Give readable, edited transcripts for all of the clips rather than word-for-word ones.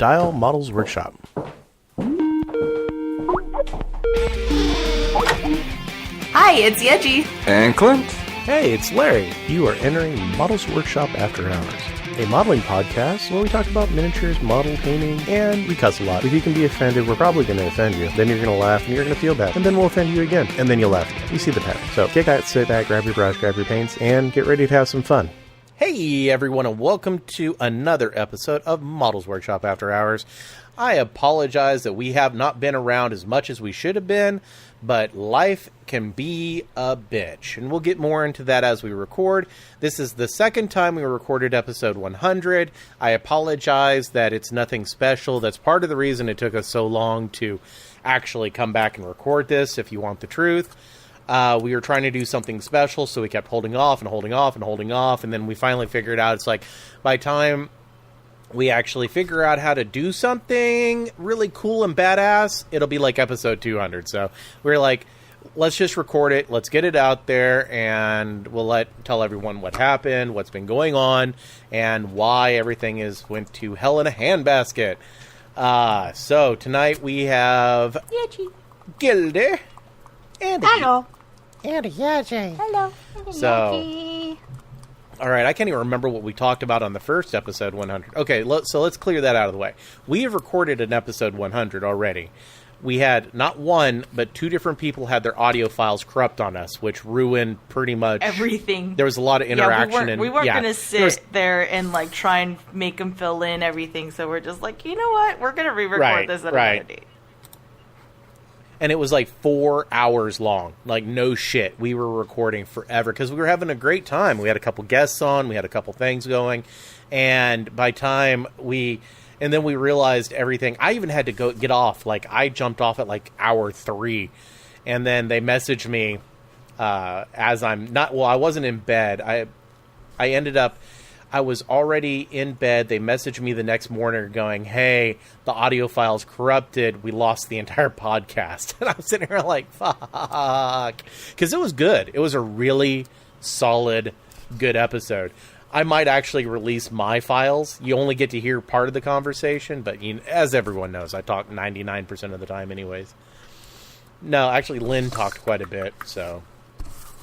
Dial Models Workshop. Hi, it's Yeji. And Clint. Hey, it's Larry. You are entering Models Workshop After Hours, a modeling podcast where we talk about miniatures, model painting, and we cuss a lot. If you can be offended, we're probably going to offend you. Then you're going to laugh, and you're going to feel bad. And then we'll offend you again, and then you'll laugh again. You see the pattern. So kick out, sit back, grab your brush, grab your paints, and get ready to have some fun. Hey, everyone, and welcome to another episode of Models Workshop After Hours. I apologize that we have not been around as much as we should have been, but life can be a bitch, and we'll get more into that as we record. This is the second time we recorded episode 100. I apologize that it's nothing special. That's part of the reason it took us so long to actually come back and record this, if you want the truth. We were trying to do something special, so we kept holding off, and then we finally figured out, it's like, by the time we actually figure out how to do something really cool and badass, it'll be like episode 200. So we're like, let's just record it, let's get it out there, and we'll tell everyone what happened, what's been going on, and why everything went to hell in a handbasket. So tonight we have Yeji. Guildy. And Hello. And Yeji. Hello. So, Yeji. all right, I can't even remember what we talked about on the first episode 100. Okay, so let's clear that out of the way. We have recorded an episode 100 already. We had not one, but two different people had their audio files corrupt on us, which ruined pretty much Everything. There was a lot of interaction. We weren't going to sit there and like try and make them fill in everything. So we're just like, you know what? We're going to re-record this at another date. And it was like 4 hours long. Like, no shit. We were recording forever because we were having a great time. We had a couple guests on. We had a couple things going. And by time and then we realized everything. I even had to go get off. Like, I jumped off at like hour 3. And then they messaged me as I'm not... Well, I wasn't in bed. I was already in bed. They messaged me the next morning going, hey, the audio file's corrupted. We lost the entire podcast. And I was sitting here like, fuck. Because it was good. It was a really solid, good episode. I might actually release my files. You only get to hear part of the conversation. But as everyone knows, I talk 99% of the time anyways. No, actually, Lynn talked quite a bit, so...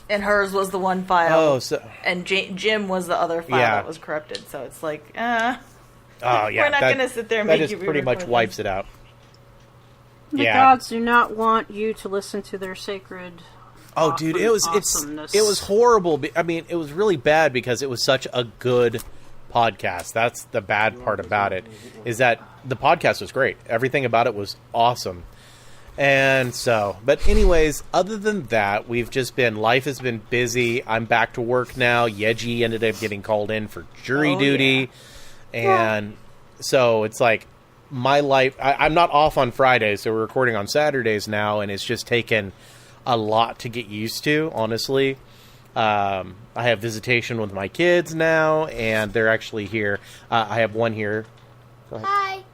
And hers was the one file. Oh, so... And Jim was the other file that was corrupted. So it's like, Oh, yeah. We're not going to sit there and make you That just pretty much wipes it out. The gods do not want you to listen to their sacred... Oh, dude, it was horrible. I mean, it was really bad because it was such a good podcast. That's the bad part about it, is that the podcast was great. Everything about it was awesome. And so, but anyways, other than that, life has been busy. I'm back to work now. Yeji ended up getting called in for jury duty. Yeah. And so it's like my life, I'm not off on Fridays, so we're recording on Saturdays now, and it's just taken a lot to get used to, honestly. I have visitation with my kids now, and they're actually here. I have one here. Hi.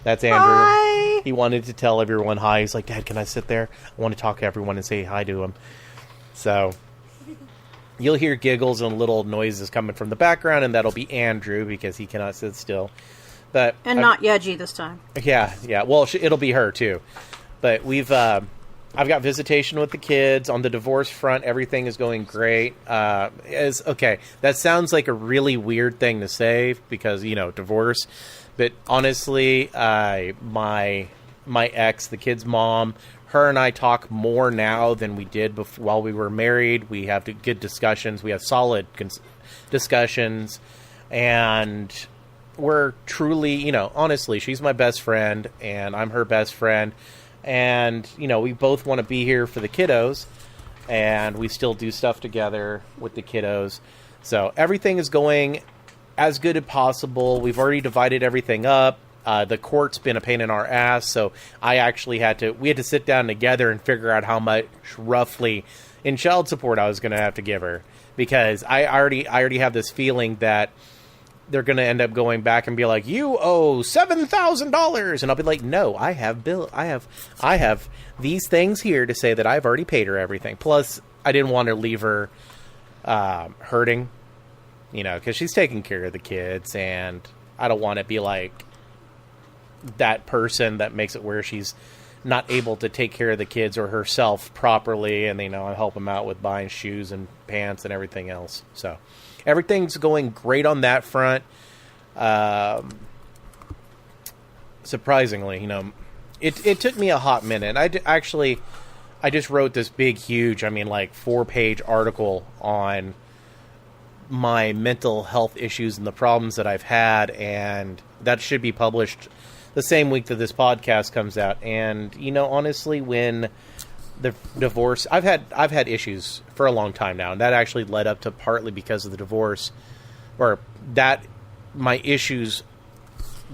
That's Andrew. Hi. He wanted to tell everyone hi. He's like, Dad, can I sit there? I want to talk to everyone and say hi to them. So you'll hear giggles and little noises coming from the background, and that'll be Andrew because he cannot sit still. But not Yeji this time. Yeah. Well, it'll be her too. But I've got visitation with the kids. On the divorce front, everything is going great. Okay, that sounds like a really weird thing to say because, divorce. But honestly, my ex, the kid's mom, her and I talk more now than we did while we were married. We have good discussions. We have solid discussions. And we're truly, honestly, she's my best friend, and I'm her best friend. And, we both want to be here for the kiddos, and we still do stuff together with the kiddos. So everything is going as good as possible. We've already divided everything up. The court's been a pain in our ass, so we had to sit down together and figure out how much roughly in child support I was going to have to give her, because I already have this feeling that they're going to end up going back and be like, you owe $7,000, and I'll be like, no, I have these things here to say that I've already paid her everything. Plus, I didn't want to leave her hurting, because she's taking care of the kids, and I don't want to be like, that person that makes it where she's not able to take care of the kids or herself properly, and I help them out with buying shoes and pants and everything else. So everything's going great on that front. Surprisingly, it took me a hot minute. I just wrote this big, huge, 4-page article on my mental health issues and the problems that I've had, and that should be published the same week that this podcast comes out. And honestly, when the divorce, I've had issues for a long time now, and that actually led up to partly because of the divorce, or that my issues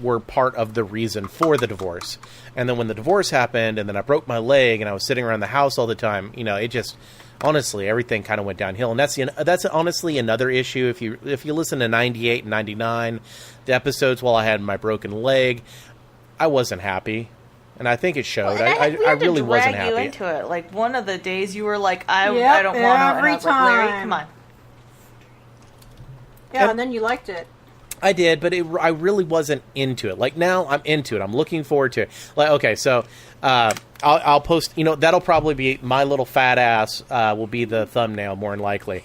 were part of the reason for the divorce. And then when the divorce happened, and then I broke my leg, and I was sitting around the house all the time, it just, honestly, everything kind of went downhill. And that's honestly another issue. If you listen to 98 and 99, the episodes while I had my broken leg, I wasn't happy, and I think it showed. Well, I really wasn't happy. You into it. Like, one of the days you were like, I don't want to. Every time. Like, Larry, come on. Yeah, and then you liked it. I did, but I really wasn't into it. Like, now I'm into it. I'm looking forward to it. Like, okay, so I'll post. That'll probably be my little fat ass. Will be the thumbnail more than likely.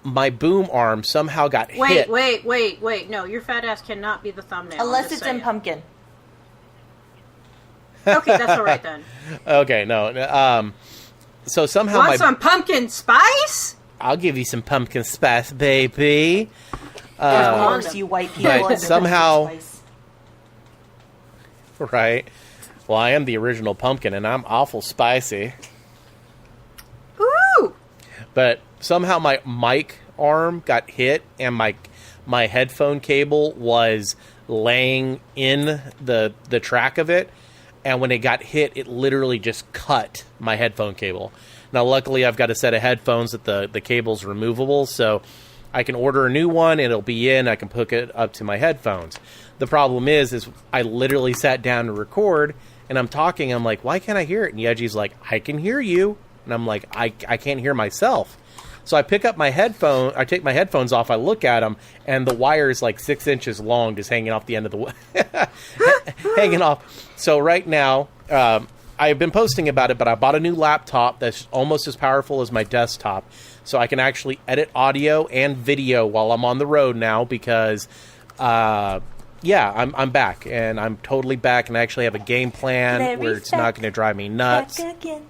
My boom arm somehow got hit. Wait. No, your fat ass cannot be the thumbnail. Unless it's in pumpkin. Okay, that's all right then. Okay, no. So somehow Want some pumpkin spice? I'll give you some pumpkin spice, baby. Of course, you white people. But somehow, right? Well, I am the original pumpkin, and I'm awful spicy. Ooh! But somehow my mic arm got hit, and my headphone cable was laying in the track of it. And when it got hit, it literally just cut my headphone cable. Now, luckily, I've got a set of headphones that the cable's removable, so I can order a new one, and it'll be in. I can hook it up to my headphones. The problem is I literally sat down to record, and I'm talking. I'm like, why can't I hear it? And Yeji's like, I can hear you. And I'm like, I can't hear myself. So I pick up my headphone. I take my headphones off. I look at them, and the wire is like 6 inches long, just hanging off the end of the hanging off. So right now, I've been posting about it, but I bought a new laptop that's almost as powerful as my desktop, so I can actually edit audio and video while I'm on the road now. Because, I'm back, and I'm totally back, and I actually have a game plan where it's not going to drive me nuts. Back again.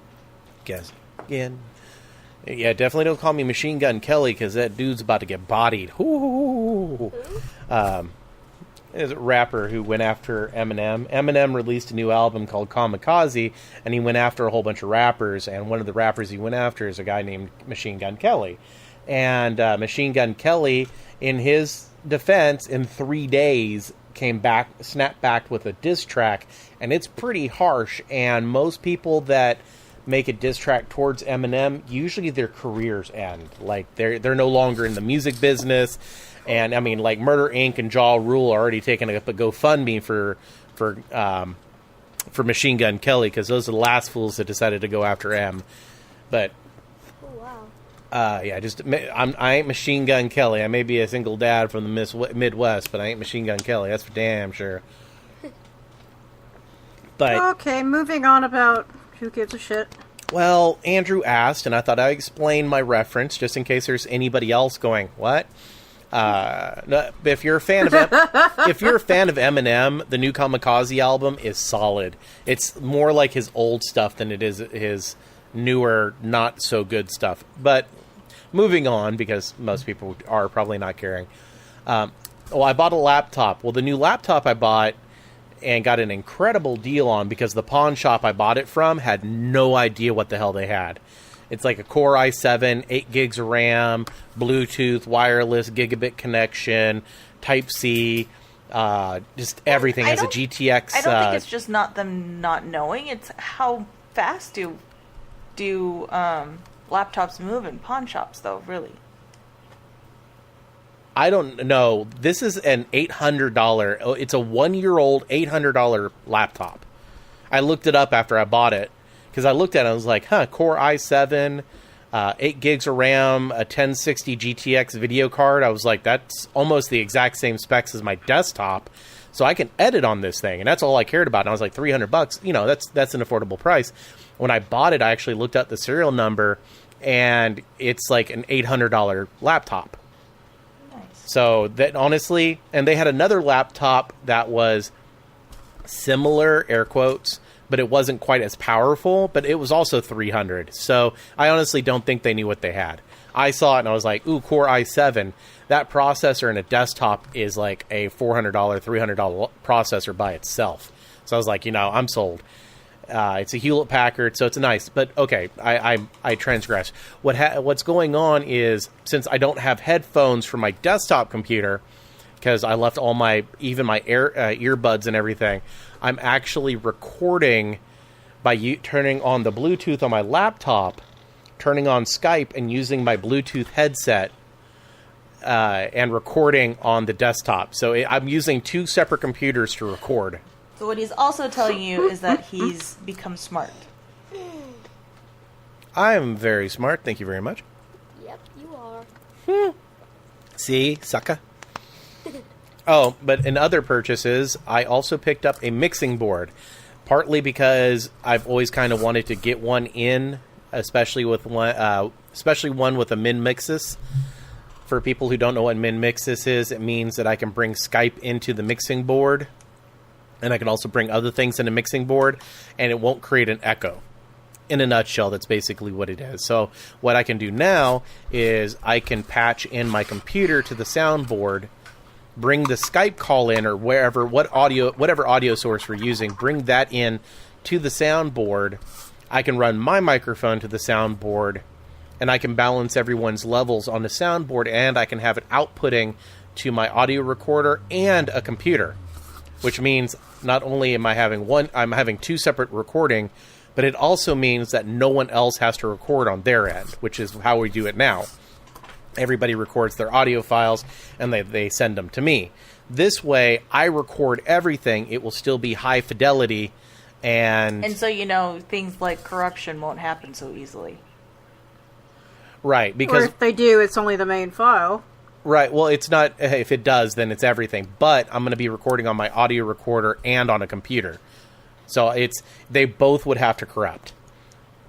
Guess again. Yeah, definitely don't call me Machine Gun Kelly, because that dude's about to get bodied. Ooh. There's a rapper who went after Eminem. Eminem released a new album called Kamikaze, and he went after a whole bunch of rappers, and one of the rappers he went after is a guy named Machine Gun Kelly. And Machine Gun Kelly, in his defense, in 3 days, snapped back with a diss track, and it's pretty harsh, and most people that make a diss track towards Eminem, usually their careers end. Like, they're no longer in the music business. And like Murder Inc. and Ja Rule are already taking up a GoFundMe for Machine Gun Kelly, because those are the last fools that decided to go after M. But I ain't Machine Gun Kelly. I may be a single dad from the Midwest, but I ain't Machine Gun Kelly. That's for damn sure. But okay, moving on about who gives a shit. Well, Andrew asked, and I thought I'd explain my reference just in case there's anybody else going, what? If you're a fan of Eminem, the new Kamikaze album is solid. It's more like his old stuff than it is his newer, not so good stuff. But moving on, because most people are probably not caring. I bought a laptop. Well, the new laptop I bought and got an incredible deal on, because the pawn shop I bought it from had no idea what the hell they had. It's like a Core i7, 8 gigs of RAM, Bluetooth, wireless, gigabit connection, Type-C, just everything. Has a GTX. I don't think it's just not them not knowing. It's how fast do laptops move in pawn shops, though, really. I don't know. This is an $800. It's a 1-year-old $800 laptop. I looked it up after I bought it, because I looked at it and I was like, Core i7, 8 gigs of RAM, a 1060 GTX video card. I was like, that's almost the exact same specs as my desktop. So I can edit on this thing, and that's all I cared about. And I was like, $300, you know, that's an affordable price. When I bought it, I actually looked up the serial number, and it's like an $800 laptop. Nice. So that honestly, and they had another laptop that was similar, air quotes, but it wasn't quite as powerful, but it was also $300. So I honestly don't think they knew what they had. I saw it and I was like, ooh, Core i7. That processor in a desktop is like a $400, $300 processor by itself. So I was like, you know, I'm sold. It's a Hewlett-Packard, so it's nice. But okay, I transgress. What's going on is, since I don't have headphones for my desktop computer, because I left all even my earbuds and everything, I'm actually recording by turning on the Bluetooth on my laptop, turning on Skype, and using my Bluetooth headset, and recording on the desktop. So I'm using 2 separate computers to record. So what he's also telling you is that he's become smart. I'm very smart. Thank you very much. Yep, you are. See, sucker. Oh, but in other purchases, I also picked up a mixing board. Partly because I've always kind of wanted to get one in, especially one with a min mixes. For people who don't know what min mixes is, it means that I can bring Skype into the mixing board, and I can also bring other things in the mixing board, and it won't create an echo. In a nutshell, that's basically what it is. So what I can do now is I can patch in my computer to the soundboard, bring the Skype call in, or whatever audio source we're using, bring that in to the soundboard. I can run my microphone to the soundboard, and I can balance everyone's levels on the soundboard, and I can have it outputting to my audio recorder and a computer, which means not only am I having 2 separate recording, but it also means that no one else has to record on their end, which is how we do it now. Everybody records their audio files, and they send them to me. This way, I record everything. It will still be high fidelity, and so, you know, things like corruption won't happen so easily. Right, because... Or if they do, it's only the main file. Right, well, it's not... If it does, then it's everything. But I'm going to be recording on my audio recorder and on a computer. So they both would have to corrupt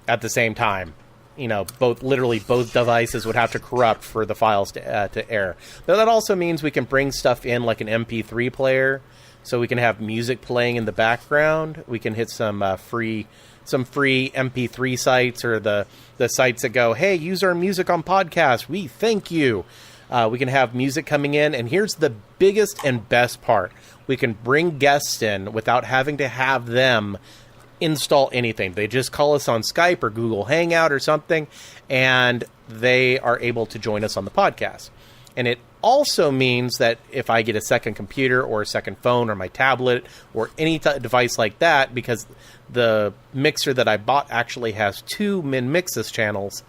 at the same time. You know, both devices would have to corrupt for the files to air. But that also means we can bring stuff in like an MP3 player, so we can have music playing in the background. We can hit some free MP3 sites, or the sites that go, hey, use our music on podcast. We thank you. We can have music coming in, and here's the biggest and best part. We can bring guests in without having to have them install anything. They just call us on Skype or Google Hangout or something, and they are able to join us on the podcast. And it also means that if I get a second computer or a second phone or my tablet or any device like that, because the mixer that I bought actually has 2 min mixes channels,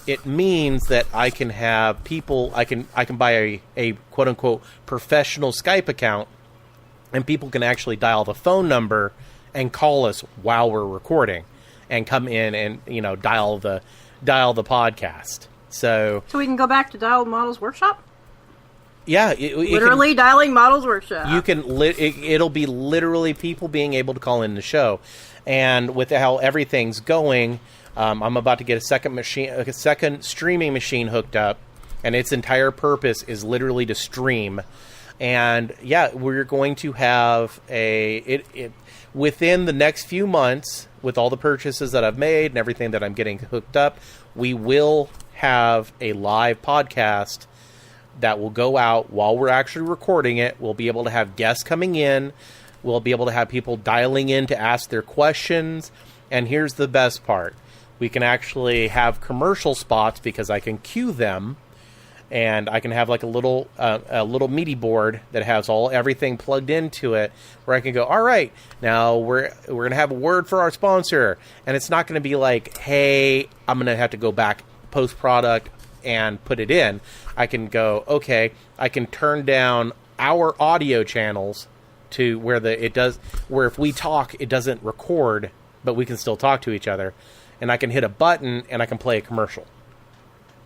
it means that I can have people, I can buy a quote unquote professional Skype account, and people can actually dial the phone number and call us while we're recording, and come in and, you know, dial the podcast. So we can go back to Dial Models Workshop? Yeah, literally dialing Models Workshop. You can it'll be literally people being able to call in the show. And with how everything's going, I'm about to get a second streaming machine hooked up, and its entire purpose is literally to stream. And yeah, we're going to have within the next few months, with all the purchases that I've made and everything that I'm getting hooked up, we will have a live podcast that will go out while we're actually recording it. We'll be able to have guests coming in. We'll be able to have people dialing in to ask their questions. And here's the best part. We can actually have commercial spots, because I can cue them. And I can have like a little MIDI board that has everything plugged into it, where I can go, all right, now we're going to have a word for our sponsor. And it's not going to be like, hey, I'm going to have to go back post-product and put it in. I can go, okay, I can turn down our audio channels to where if we talk, it doesn't record, but we can still talk to each other. And I can hit a button and I can play a commercial.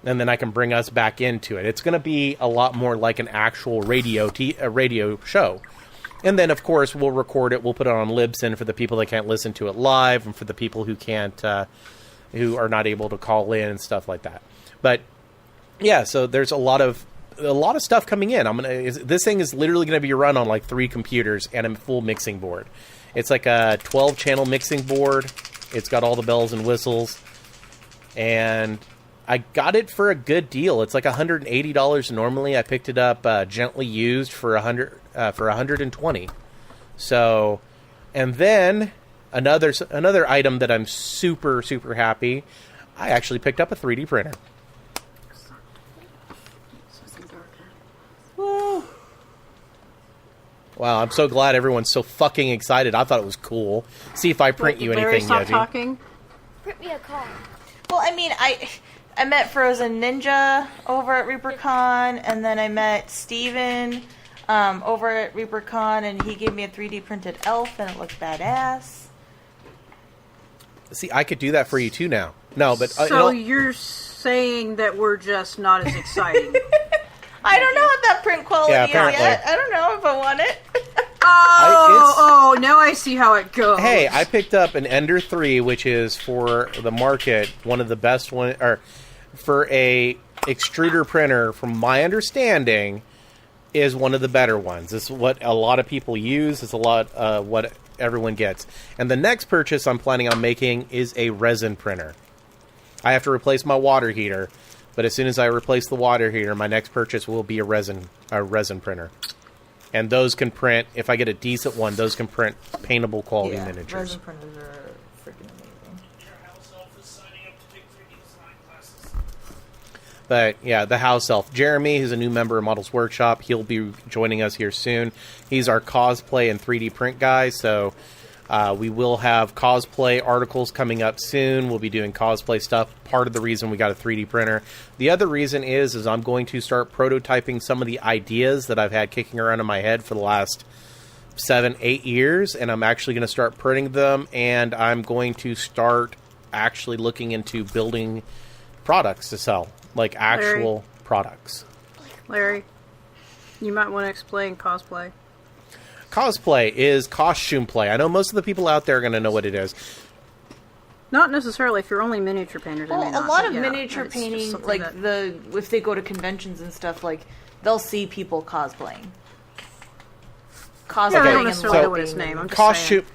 and then I can bring us back into it. It's going to be a lot more like an actual radio show. And then, of course, we'll record it. We'll put it on Libsyn for the people that can't listen to it live, and for the people who can't, who are not able to call in and stuff like that. But yeah, so there's a lot of stuff coming in. This thing is literally going to be run on like 3 computers and a full mixing board. It's like a 12-channel mixing board. It's got all the bells and whistles, and I got it for a good deal. It's like $180 normally. I picked it up gently used for $120. So, and then another item that I'm super happy. I actually picked up a 3D printer. Woo. Wow, I'm so glad everyone's so fucking excited. I thought it was cool. See if I print you anything, stop Yeji. Talking? Print me a card. Well, I mean, I met Frozen Ninja over at ReaperCon, and then I met Steven over at ReaperCon, and he gave me a 3D printed elf, and it looked badass. See, I could do that for you too now. No, but so you're saying that we're just not as exciting. I don't know if that print quality is yet. I don't know if I want it. Now I see how it goes. Hey, I picked up an Ender 3, which is for the market one of the best one, or for a extruder printer. From my understanding, is one of the better ones. This is what a lot of people use. It's a lot what everyone gets. And the next purchase I'm planning on making is a resin printer. I have to replace my water heater, but as soon as I replace the water heater, my next purchase will be a resin printer. And those can print, if I get a decent one, those can print paintable quality miniatures. Resin printers are freaking amazing. But yeah, the house elf. Jeremy, who's a new member of Models Workshop, he'll be joining us here soon. He's our cosplay and 3D print guy, so we will have cosplay articles coming up soon. We'll be doing cosplay stuff. Part of the reason we got a 3D printer. The other reason is I'm going to start prototyping some of the ideas that I've had kicking around in my head for the last 7-8 years, and I'm actually going to start printing them, and I'm going to start actually looking into building products to sell, like actual products. Larry, you might want to explain cosplay. Cosplay is costume play. I know most of the people out there are going to know what it is. Not necessarily if you're only miniature painters. Well, a lot of miniature painting, like if they go to conventions and stuff, like they'll see people cosplaying. I don't necessarily know what his name. I'm just saying.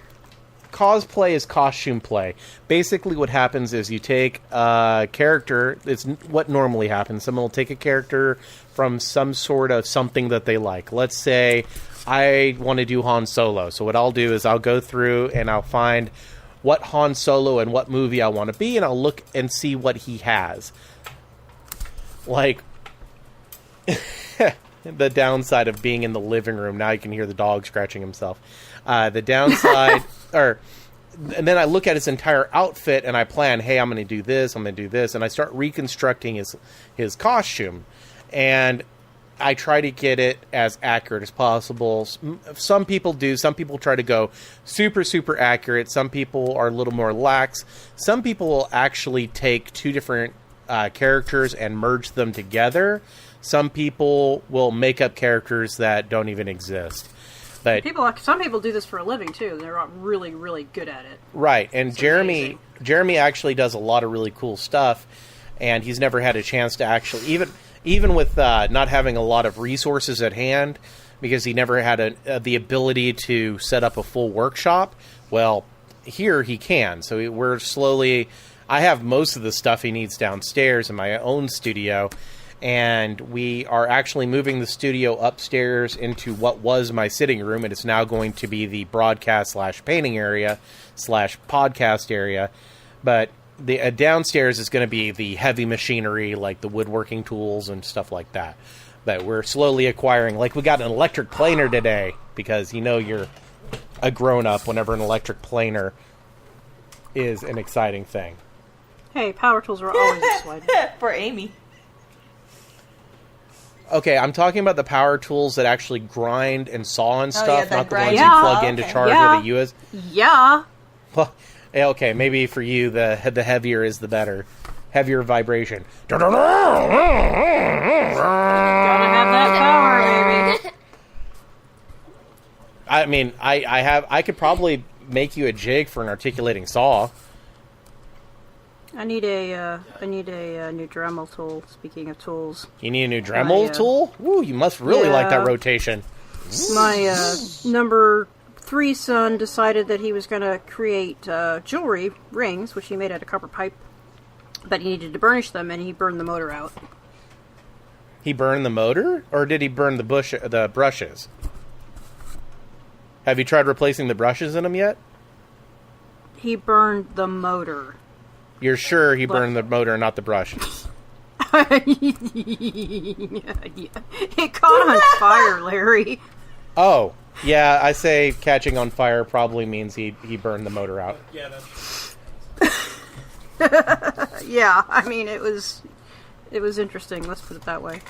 Cosplay is costume play. Basically, what happens is you take a character. It's what normally happens. Someone will take a character from some sort of something that they like. Let's say I want to do Han Solo. So what I'll do is I'll go through and I'll find what Han Solo and what movie I want to be, and I'll look and see what he has. Like, the downside of being in the living room, now you can hear the dog scratching himself. The downside, and then I look at his entire outfit and I plan, hey, I'm going to do this, and I start reconstructing his costume. And I try to get it as accurate as possible. Some people do. Some people try to go super, super accurate. Some people are a little more lax. Some people will actually take 2 different characters and merge them together. Some people will make up characters that don't even exist. But some people do this for a living, too. They're really, really good at it. Right. And Jeremy actually does a lot of really cool stuff, and he's never had a chance to actually... Even with not having a lot of resources at hand, because he never had the ability to set up a full workshop, well, here he can. So we're slowly... I have most of the stuff he needs downstairs in my own studio, and we are actually moving the studio upstairs into what was my sitting room, and it's now going to be the broadcast/painting area /podcast area. But the downstairs is going to be the heavy machinery, like the woodworking tools and stuff like that. But we're slowly acquiring, like we got an electric planer today, because you're a grown-up whenever an electric planer is an exciting thing. Hey, power tools are always exciting. For Amy. Okay, I'm talking about the power tools that actually grind and saw and stuff, not the ones you Yeah. plug in to charge with a USB. Yeah. Well, okay, maybe for you the heavier is the better. heavier vibration. Gotta have that power, baby. I mean, I could probably make you a jig for an articulating saw. I need a new Dremel tool. Speaking of tools, You need a new Dremel tool? Woo, you must really like that rotation. my number 3 son decided that he was going to create jewelry rings, which he made out of copper pipe, but he needed to burnish them, and he burned the motor out. He burned the motor, or did he burn the brushes? Have you tried replacing the brushes in them yet? He burned the motor. You're sure he burned the motor and not the brushes? It caught on fire, Larry. Oh, yeah, I say catching on fire probably means he burned the motor out. Yeah, that's... Yeah, I mean, it was interesting, let's put it that way.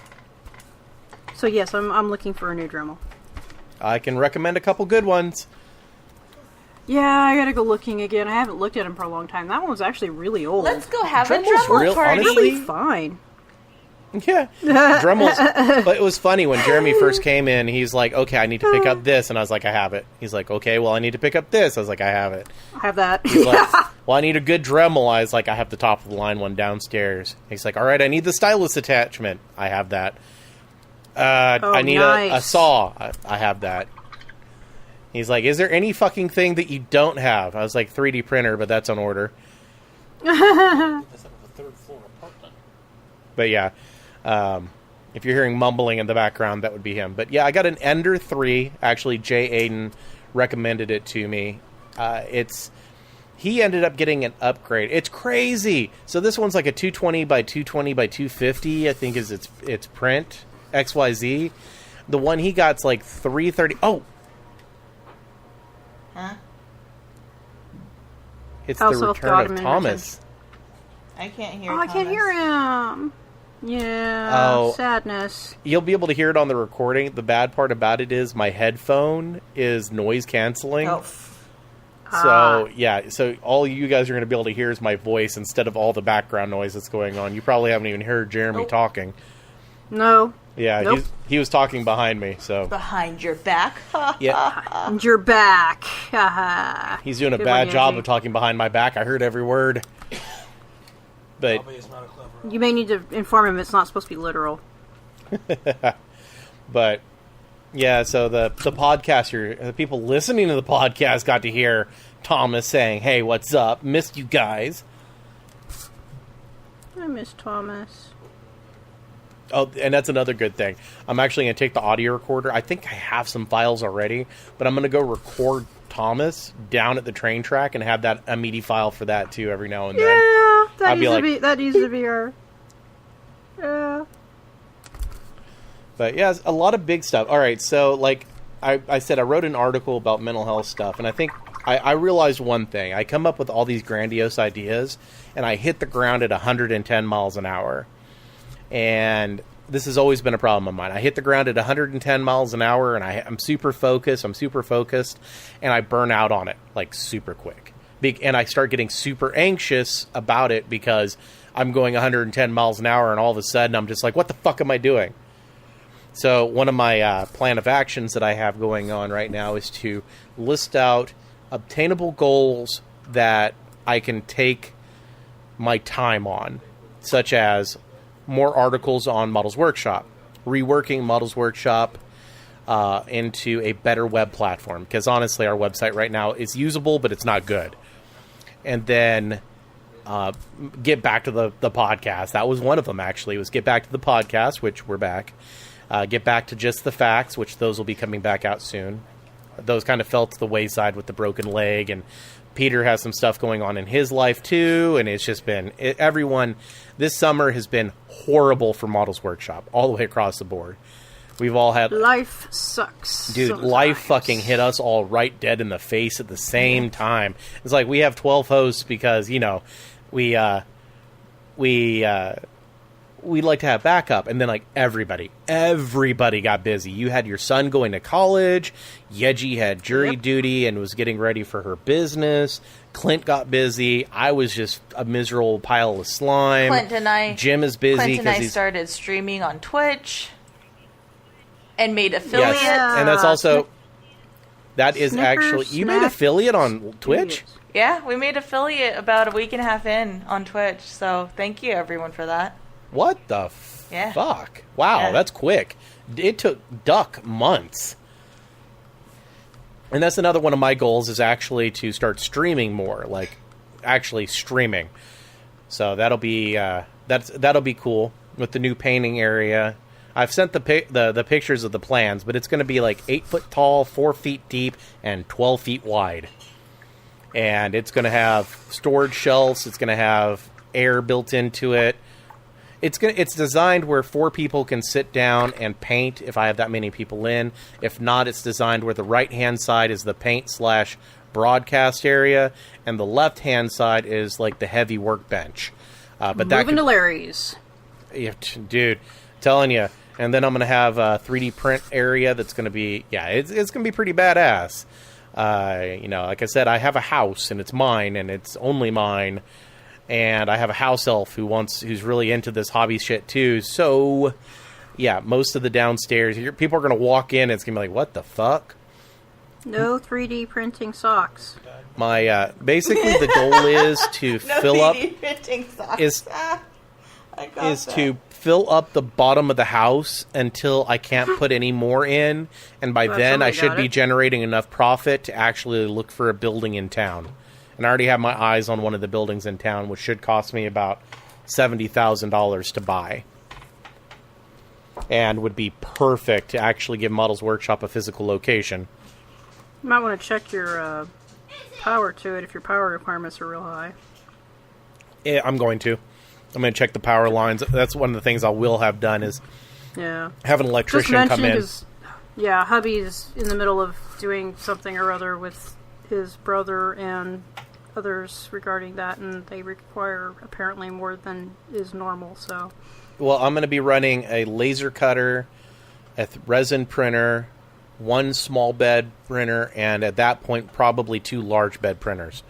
So yes, I'm looking for a new Dremel. I can recommend a couple good ones. Yeah, I gotta go looking again. I haven't looked at him for a long time. That one was actually really old. Let's go have a Dremel's Dremel party. honestly, really fine. Yeah. Dremel's... But it was funny when Jeremy first came in, he's like, okay, I need to pick up this. And I was like, I have it. He's like, okay, well, I need to pick up this. I was like, I have it. I have that. He's like, well, I need a good Dremel. I was like, I have the top of the line one downstairs. He's like, all right, I need the stylus attachment. I have that. I need a saw. I have that. He's like, is there any fucking thing that you don't have? I was like, 3D printer, but that's on order. That's like a third-floor apartment. But yeah, if you're hearing mumbling in the background, that would be him. But yeah, I got an Ender 3. Actually, Jay Aiden recommended it to me. He ended up getting an upgrade. It's crazy. So this one's like a 220 by 220 by 250, I think is its print, XYZ. The one he got's like 330. Oh! Huh? It's Also, the return of God, Thomas. I can't hear. Oh, I can't hear him. Yeah. Oh. Sadness. You'll be able to hear it on the recording. The bad part about it is my headphone is noise canceling. Oh. So, yeah. So all you guys are going to be able to hear is my voice instead of all the background noise that's going on. You probably haven't even heard Jeremy talking. No. Yeah, Nope. he was talking behind me, so... Behind your back. Yeah, And you're back. Haha. he's doing a Good bad one, job Yeji. of talking behind my back. I heard every word. But, Probably is not a clever... You may need to inform him it's not supposed to be literal. but, yeah, so the podcaster, the people listening to the podcast got to hear Thomas saying, hey, what's up? Missed you guys. I miss Thomas. Oh, and that's another good thing. I'm actually going to take the audio recorder. I think I have some files already, but I'm going to go record Thomas down at the train track and have that a MIDI file for that too every now and then. Yeah, I'd be like- that needs to be our... Yeah. But yeah, a lot of big stuff. All right, so like I said, I wrote an article about mental health stuff, and I think I realized one thing. I come up with all these grandiose ideas, and I hit the ground at 110 miles an hour. And this has always been a problem of mine. I hit the ground at 110 miles an hour, and I'm super focused, and I burn out on it, like, super quick. And I start getting super anxious about it because I'm going 110 miles an hour, and all of a sudden I'm just like, what the fuck am I doing? So one of my plan of actions that I have going on right now is to list out obtainable goals that I can take my time on, such as more articles on Models Workshop, reworking Models Workshop into a better web platform, because honestly our website right now is usable, but it's not good. And then get back to the podcast. That was one of them, actually, was get back to the podcast, which we're back. Get back to just the facts, which those will be coming back out soon. Those kind of fell to the wayside with the broken leg, and Peter has some stuff going on in his life too, and it's just been everyone. This summer has been horrible for Models Workshop all the way across the board. We've all had Life sucks. dude. sometimes. Life fucking hit us all right dead in the face at the same time. It's like we have 12 hosts because we we'd like to have backup. And then, like, everybody got busy. You had your son going to college. Yeji had jury duty and was getting ready for her business. Clint got busy. I was just a miserable pile of slime. Jim is busy because he started streaming on Twitch and made affiliate. Yes. And that's also... That is actually... You made affiliate on Twitch? Yeah, we made affiliate about a week and a half in on Twitch. So thank you, everyone, for that. What the fuck? Wow, that's quick. It took Duck months. And that's another one of my goals, is actually to start streaming more, like actually streaming. So that'll be that'll be cool with the new painting area. I've sent the pictures of the plans, but it's going to be like 8 foot tall, 4 feet deep, and 12 feet wide. And it's going to have storage shelves. It's going to have air built into it. It's designed where 4 people can sit down and paint if I have that many people in. If not, it's designed where the right-hand side is the paint/broadcast area, and the left-hand side is like the heavy workbench. Moving to Larry's. Yeah, dude, telling you. And then I'm going to have a 3D print area that's going to be... Yeah, it's going to be pretty badass. Like I said, I have a house, and it's mine, and it's only mine. And I have a house elf who's really into this hobby shit too. So, yeah, most of the downstairs, people are going to walk in and it's going to be like, what the fuck? No 3D printing socks. My, basically the goal is to fill up... 3D printing socks. To fill up the bottom of the house until I can't put any more in. And by then I should be generating enough profit to actually look for a building in town. And I already have my eyes on one of the buildings in town, which should cost me about $70,000 to buy. And would be perfect to actually give Models Workshop a physical location. You might want to check your power to it if your power requirements are real high. Yeah, I'm going to check the power lines. That's one of the things I will have done is have an electrician come in. Yeah, hubby's in the middle of doing something or other with his brother and others regarding that, and they require apparently more than is normal. So, well, I'm going to be running a laser cutter, a resin printer, 1 small bed printer, and at that point probably 2 large bed printers.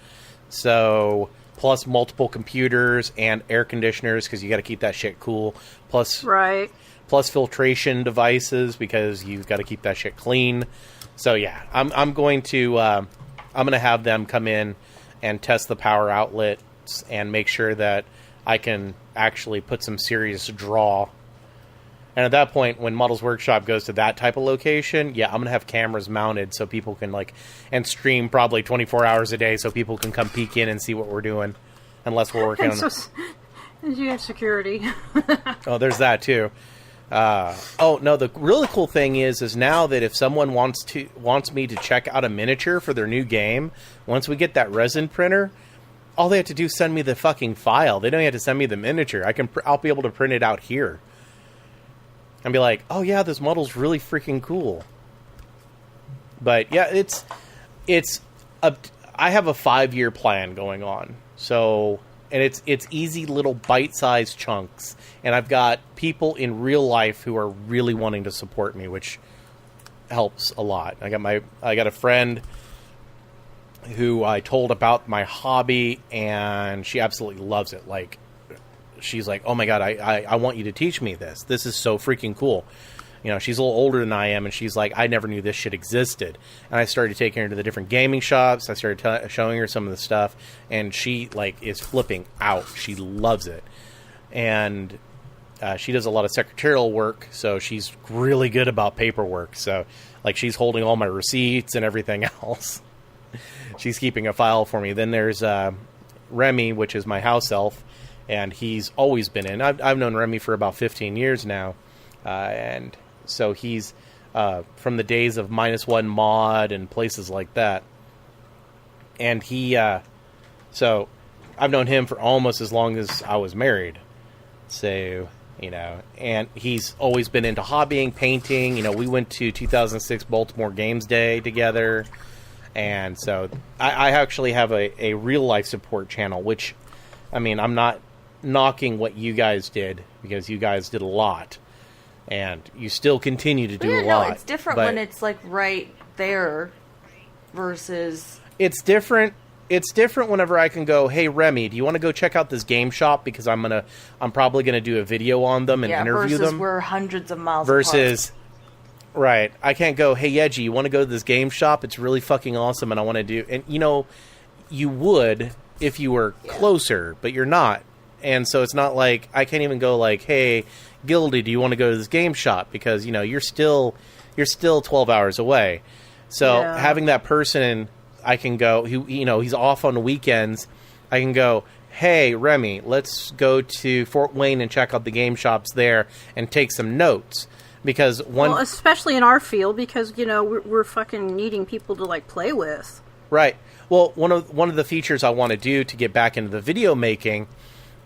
So, plus multiple computers and air conditioners, because you got to keep that shit cool. Plus filtration devices, because you've got to keep that shit clean. So yeah, I'm going to have them come in and test the power outlets and make sure that I can actually put some serious draw. And at that point, when Models Workshop goes to that type of location, yeah, I'm going to have cameras mounted so people can, and stream probably 24 hours a day so people can come peek in and see what we're doing. Unless we're working on... You have security. Oh, there's that, too. The really cool thing is now that if someone wants me to check out a miniature for their new game, once we get that resin printer, all they have to do is send me the fucking file. They don't have to send me the miniature. I'll be able to print it out here. And be like, oh yeah, this model's really freaking cool. But yeah, I have a 5-year plan going on. So, and it's easy little bite-sized chunks. And I've got people in real life who are really wanting to support me, which helps a lot. I got a friend who I told about my hobby, and she absolutely loves it. Like, she's like, oh my god, I want you to teach me this. This is so freaking cool. You know, she's a little older than I am, and she's like, I never knew this shit existed. And I started taking her to the different gaming shops. I started showing her some of the stuff, and she, is flipping out. She loves it. And she does a lot of secretarial work, so she's really good about paperwork. So, she's holding all my receipts and everything else. She's keeping a file for me. Then there's Remy, which is my house elf, and he's always been in. I've known Remy for about 15 years now, and so he's from the days of -1 mod and places like that. And so I've known him for almost as long as I was married. So, and he's always been into hobbying, painting. We went to 2006 Baltimore Games Day together. And so I actually have a real life support channel, which, I'm not knocking what you guys did, because you guys did a lot, and you still continue to do a lot. No, it's different when it's like right there versus... It's different. It's different whenever I can go, hey, Remy, do you want to go check out this game shop? Because I'm probably going to do a video on them and interview versus them. we're hundreds of miles versus, apart. Right. I can't go, hey, Yeji, you want to go to this game shop? It's really fucking awesome, and I want to do... And, you would if you were closer, but you're not. And so it's not like... I can't even go like, hey, Guildy, do you want to go to this game shop? Because, you're still 12 hours away. So having that person... I can go, he's off on the weekends. I can go, hey, Remy, let's go to Fort Wayne and check out the game shops there and take some notes. Because well, especially in our field, because, we're fucking needing people to, like, play with. Right. Well, one of the features I want to do to get back into the video making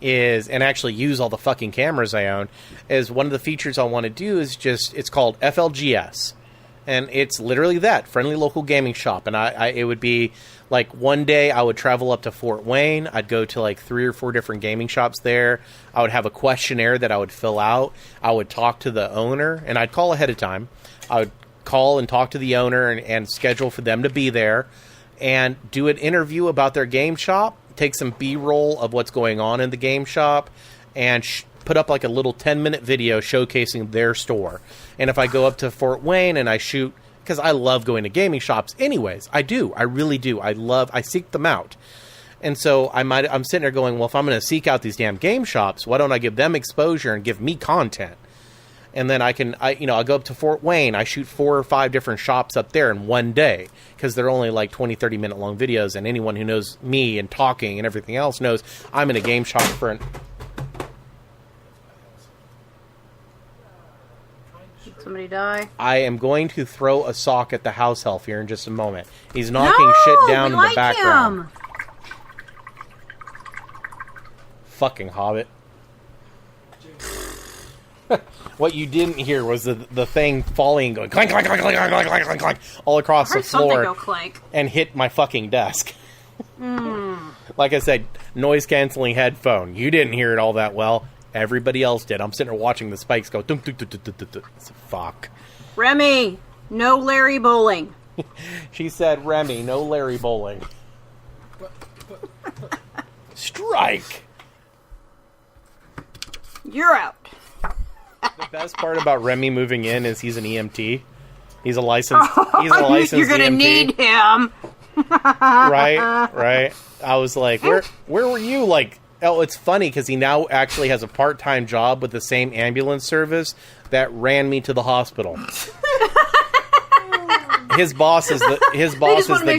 is, and actually use all the fucking cameras I own, is one of the features I want to do is it's called FLGS. And it's literally that, friendly local gaming shop. And it would be like one day I would travel up to Fort Wayne. I'd go to like 3 or 4 different gaming shops there. I would have a questionnaire that I would fill out. I would talk to the owner, and I'd call ahead of time. I would call and talk to the owner and schedule for them to be there and do an interview about their game shop, take some B-roll of what's going on in the game shop, and put up like a little 10-minute video showcasing their store. And if I go up to Fort Wayne and I shoot, because I love going to gaming shops anyways. I do. I really do. I seek them out. And so I'm sitting there going, well, if I'm going to seek out these damn game shops, why don't I give them exposure and give me content? And then I'll go up to Fort Wayne. I shoot 4 or 5 different shops up there in one day, because they're only like 20, 30 minute long videos. And anyone who knows me and talking and everything else knows I'm in a game shop for an... Somebody die? I am going to throw a sock at the house elf here in just a moment. He's knocking shit down in the background. Him. Fucking hobbit. What you didn't hear was the thing falling and going clank, clank, clank, clank, clank, clank, clank, clank, all across the floor go clank. And hit my fucking desk. Like I said, noise-canceling headphone. You didn't hear it all that well. Everybody else did. I'm sitting there watching the spikes go. Dum, dum, dum, dum, dum, dum. Fuck. Remy, no Larry bowling. She said, Remy, no Larry bowling. Strike. You're out. The best part about Remy moving in is he's an EMT. He's a licensed. He's a licensed. You're gonna EMT. need him. Right. I was like, where were you? Like. Oh, it's funny because he now actually has a part-time job with the same ambulance service that ran me to the hospital. His boss is the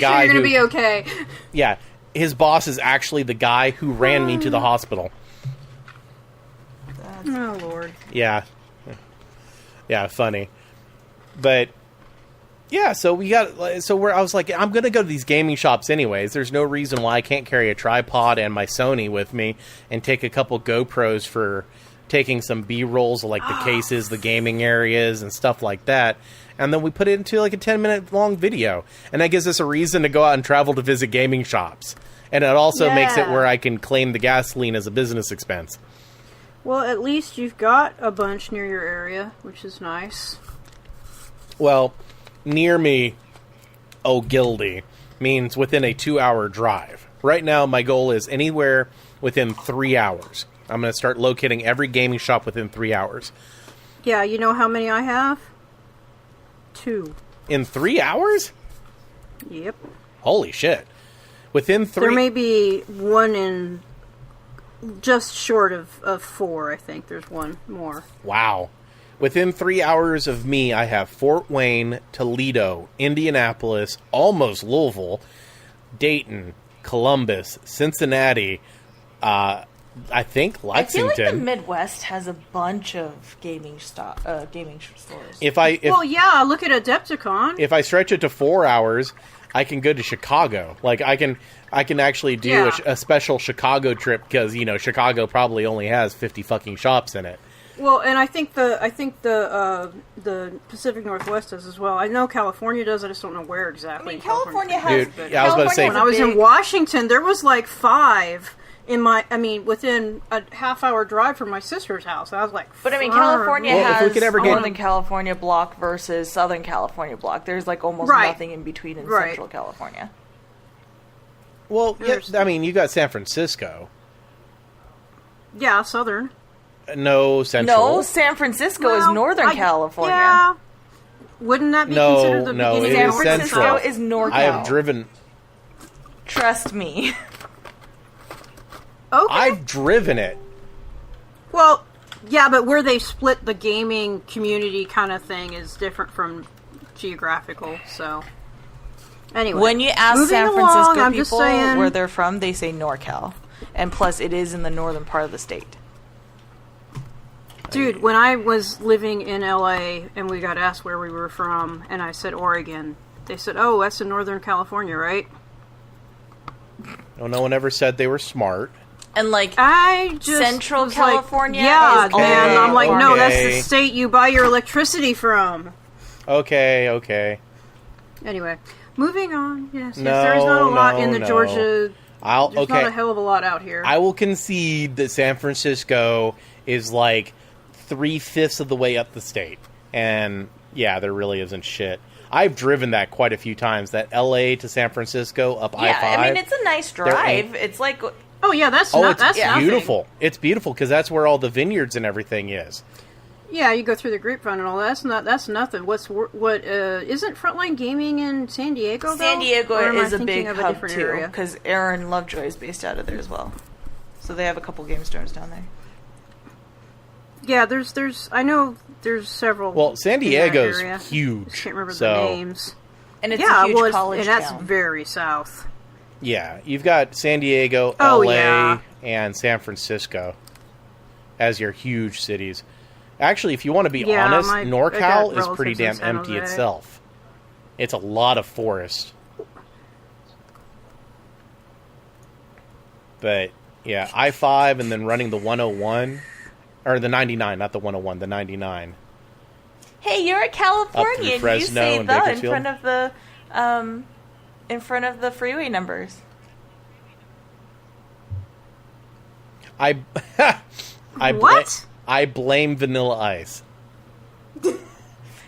guy sure you're gonna be okay. Yeah, his boss is actually the guy who ran me to the hospital. Oh Lord. Yeah, funny, but. Yeah, so I was like, I'm going to go to these gaming shops anyways. There's no reason why I can't carry a tripod and my Sony with me and take a couple GoPros for taking some B-rolls of like the cases, the gaming areas, and stuff like that. And then we put it into like a 10-minute long video. And that gives us a reason to go out and travel to visit gaming shops. And it also makes it where I can claim the gasoline as a business expense. Well, at least you've got a bunch near your area, which is nice. Well... Near me, Guildy, means within a 2-hour drive. Right now, my goal is anywhere within 3 hours. I'm going to start locating every gaming shop within 3 hours. Yeah, you know how many I have? 2. In 3 hours? Yep. Holy shit. Within 3... There may be one in... just short of 4, I think. There's one more. Wow. Within 3 hours of me, I have Fort Wayne, Toledo, Indianapolis, almost Louisville, Dayton, Columbus, Cincinnati, I think Lexington. I feel like the Midwest has a bunch of gaming stores. Well, yeah, look at Adepticon. If I stretch it to 4 hours, I can go to Chicago. Like I can actually do a special Chicago trip because Chicago probably only has 50 fucking shops in it. Well, and I think the Pacific Northwest does as well. I know California does. I just don't know where exactly. I mean, California has. Dude, I was about to say when I was in Washington, there was like 5 within a half-hour drive from my sister's house. I was like, But I mean, "Fuck." California Well, if we has could ever get- Northern California block versus Southern California block. There's like almost Right. nothing in between in Right. Central California. Well, yeah, I mean, you got San Francisco. Yeah, southern. No, Central. No, San Francisco is Well, Northern California. Yeah. Wouldn't that be No, considered the no, beginning it San is of Francisco Central. is NorCal. I have driven. Trust me. Okay. I've driven it. Well, yeah, but where they split the gaming community kind of thing is different from geographical, so... Anyway. When you ask moving San along, Francisco I'm just people saying, where they're from, they say NorCal. And plus, it is in the northern part of the state. Dude, when I was living in LA and we got asked where we were from, and I said Oregon, they said, "Oh, that's in Northern California, right?" No, no one ever said they were smart. And like, I just Central was like, California yeah, is man. all I'm like, no, that's okay. the state you buy your electricity from. Okay. Anyway, moving on. Yes, No, there's not a lot in the no. Georgia. There's not Okay. a hell of a lot out here. I will concede that San Francisco is like 3/5 of the way up the state. And yeah, there really isn't shit. I've driven that quite a few times. That LA to San Francisco up I-5. yeah, I mean, it's a nice There drive. ain't- It's like, oh yeah, that's Oh, not. it's That's nothing. beautiful. It's beautiful because that's where all the vineyards and everything is. Yeah, you go through the grapevine and all that. That's nothing. Isn't Frontline Gaming in San Diego? Though? San Diego Or am I is a thinking big of hub different too, area? because Aaron Lovejoy is based out of there as well. So they have a couple game stores down there. Yeah, there's I know there's several. Well, San in that Diego's area. huge. I can't remember so, the names. And it's Yeah, a huge well, college and that's town. very south. Yeah, you've got San Diego, Oh, LA, yeah. and San Francisco as your huge cities. Actually, if you want to be Yeah, honest, I got NorCal is relatives pretty in damn San empty Jose. itself. It's a lot of forest. But, yeah, I-5 and then running the 101, or the 99, not the 101, the 99. Hey, you're a Californian. You Fresno say and the in Bakersfield. front of the freeway numbers. I What? I blame Vanilla Ice.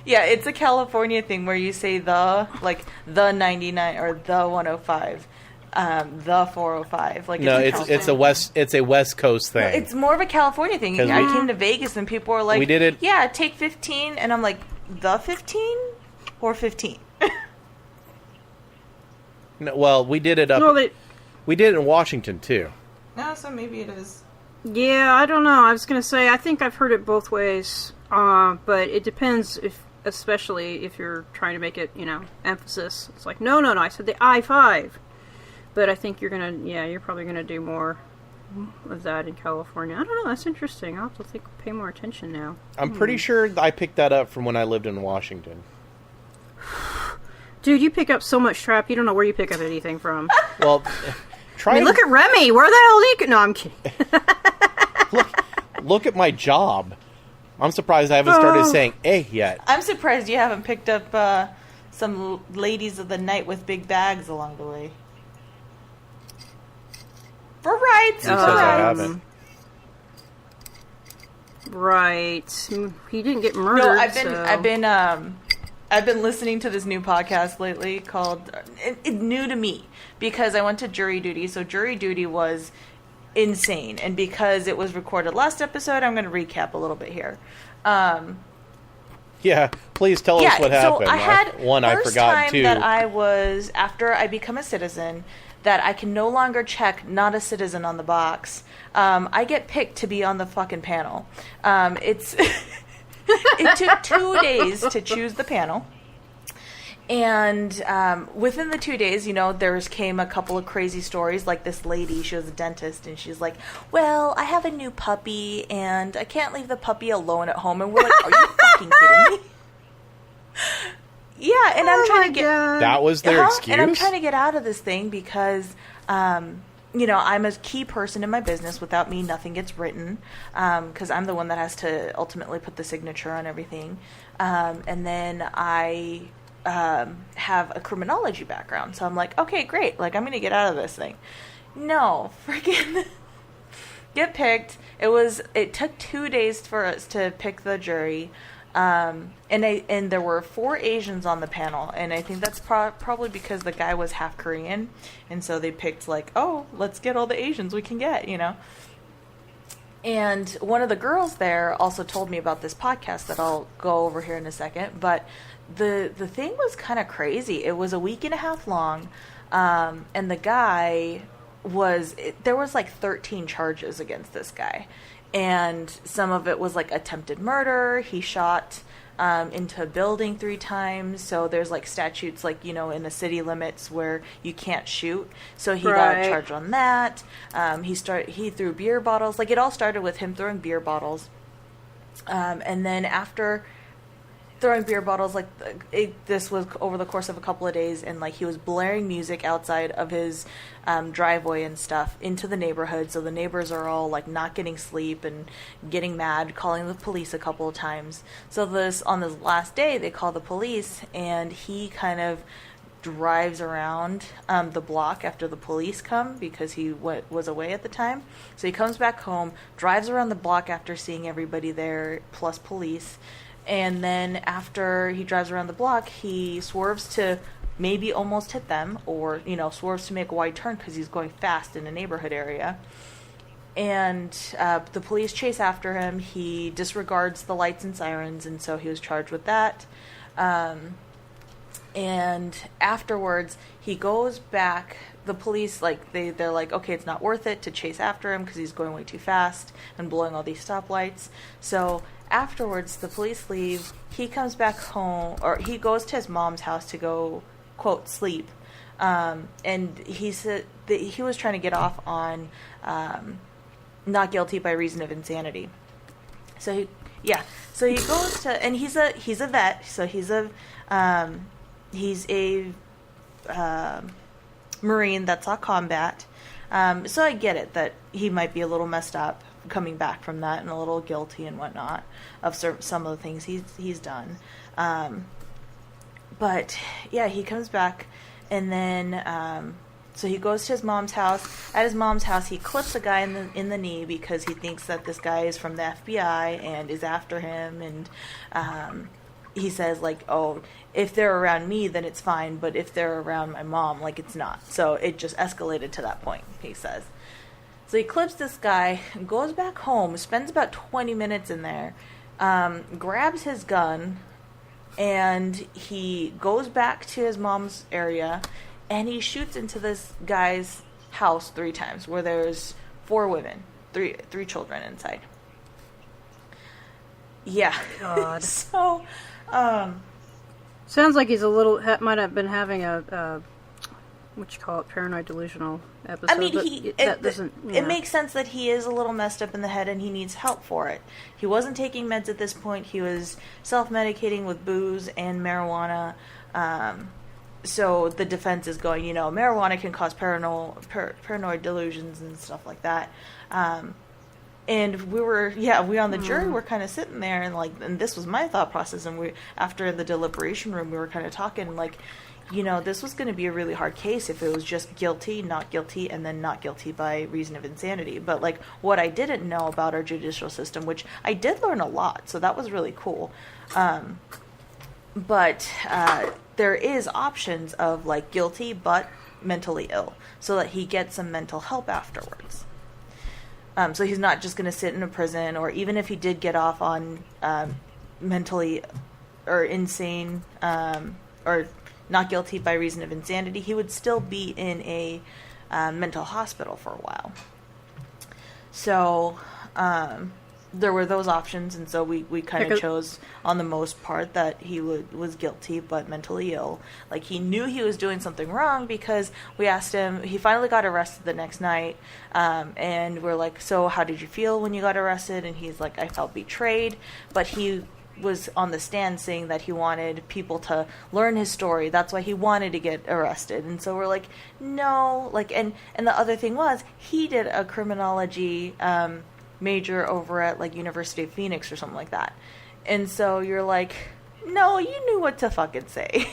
Yeah, it's a California thing where you say the, like, the 99 or the 105, the 405. Like, No, a it's California- a West Coast thing. It's more of a California thing. 'Cause I we- came to Vegas and people were like, We did it- yeah, take 15. And I'm like, the 15 or 15? No, well, we did it up. Well, We did it in Washington too. No, so maybe it is. yeah, I don't know. I was gonna say I think I've heard it both ways, but it depends especially if you're trying to make it, emphasis. It's like no. I said the I-5, but I think you're probably gonna do more of that in California. I don't know. That's interesting. I'll have to pay more attention now. I'm pretty sure I picked that up from when I lived in Washington. Dude, you pick up so much crap. You don't know where you pick up anything from. Well, try I mean, and look at Remy. Where the hell did he? No, I'm kidding. look at my job. I'm surprised I haven't started Oh. saying "eh" yet. I'm surprised you haven't picked up some ladies of the night with big bags along the way. For rides. Who says I Um, haven't? Right. He didn't get murdered. No, I've been listening to this new podcast lately called it's new to me because I went to jury duty. So jury duty was insane, and because it was recorded last episode, I'm going to recap a little bit here. Yeah, please tell us what happened. So I had I first forgot time too. that I was after I become a citizen that I can no longer check not a citizen on the box. I get picked to be on the fucking panel. It took 2 days to choose the panel. And within the 2 days, came a couple of crazy stories. Like this lady, she was a dentist, and she's like, well, I have a new puppy, and I can't leave the puppy alone at home. And we're like, are you fucking kidding me? Yeah, and I'm trying to get... That was their excuse? And I'm trying to get out of this thing because... I'm a key person in my business. Without me, nothing gets written because I'm the one that has to ultimately put the signature on everything. And then I have a criminology background. So I'm like, okay, great. Like, I'm going to get out of this thing. No, freaking... get picked. It took 2 days for us to pick the jury. And there were 4 Asians on the panel, and I think that's probably because the guy was half Korean, and so they picked like, oh, let's get all the Asians we can get, you know. And one of the girls there also told me about this podcast that I'll go over here in a second, but the thing was kind of crazy. It was a week and a half long, and the guy there was like 13 charges against this guy. And some of it was like attempted murder. He shot into a building 3 times. So there's like statutes like, you know, in the city limits where you can't shoot. So he got charged on that. He threw beer bottles. Like it all started with him throwing beer bottles. And then after throwing beer bottles, like this was over the course of a couple of days, and like he was blaring music outside of his driveway and stuff into the neighborhood, so the neighbors are all like not getting sleep and getting mad, calling the police a couple of times. So on this last day they call the police, and he kind of drives around the block after the police come because he was away at the time. So he comes back home, drives around the block after seeing everybody there plus police. And then after he drives around the block, he swerves to maybe almost hit them, or, you know, swerves to make a wide turn because he's going fast in a neighborhood area. And the police chase after him. He disregards the lights and sirens, and so he was charged with that. And afterwards, he goes back. The police, like, they're like, okay, it's not worth it to chase after him because he's going way too fast and blowing all these stoplights. So afterwards, the police leave. He comes back home, or he goes to his mom's house to go, quote, sleep. And he said that he was trying to get off on not guilty by reason of insanity. So he goes to, and he's a vet, so he's a Marine that saw combat. So I get it that he might be a little messed up coming back from that and a little guilty and whatnot of some of the things he's done. But yeah, he comes back, and then so he goes to his mom's house. At his mom's house, he clips a guy in the knee because he thinks that this guy is from the FBI and is after him. And he says, like, oh, if they're around me, then it's fine, but if they're around my mom, like, it's not. So it just escalated to that point, he says. So he clips this guy, goes back home, spends about 20 minutes in there, grabs his gun, and he goes back to his mom's area, and he shoots into this guy's house 3 times, where there's 4 women, three children inside. Yeah. God. So, sounds like he's a little, might have been having a what you call it, paranoid delusional episode. I mean, it makes sense that he is a little messed up in the head and he needs help for it. He wasn't taking meds at this point. He was self-medicating with booze and marijuana. So the defense is going, you know, marijuana can cause paranoid delusions and stuff like that. And we on the jury were kind of sitting there, and this was my thought process. And after the deliberation room, we were kind of talking, like, you know, this was going to be a really hard case if it was just guilty, not guilty, and then not guilty by reason of insanity. But, like, what I didn't know about our judicial system, which I did learn a lot, so that was really cool. But there is options of, like, guilty but mentally ill, so that he gets some mental help afterwards. So he's not just going to sit in a prison, or even if he did get off on mentally or insane or not guilty by reason of insanity, he would still be in a mental hospital for a while. So there were those options, and so we kind of chose on the most part that he was guilty but mentally ill. Like, he knew he was doing something wrong because we asked him. He finally got arrested the next night, and we're like, so how did you feel when you got arrested? And he's like, I felt betrayed. But he was on the stand saying that he wanted people to learn his story. That's why he wanted to get arrested. And so we're like, no. Like, and the other thing was, he did a criminology major over at, like, University of Phoenix or something like that. And so you're like, No, you knew what to fucking say.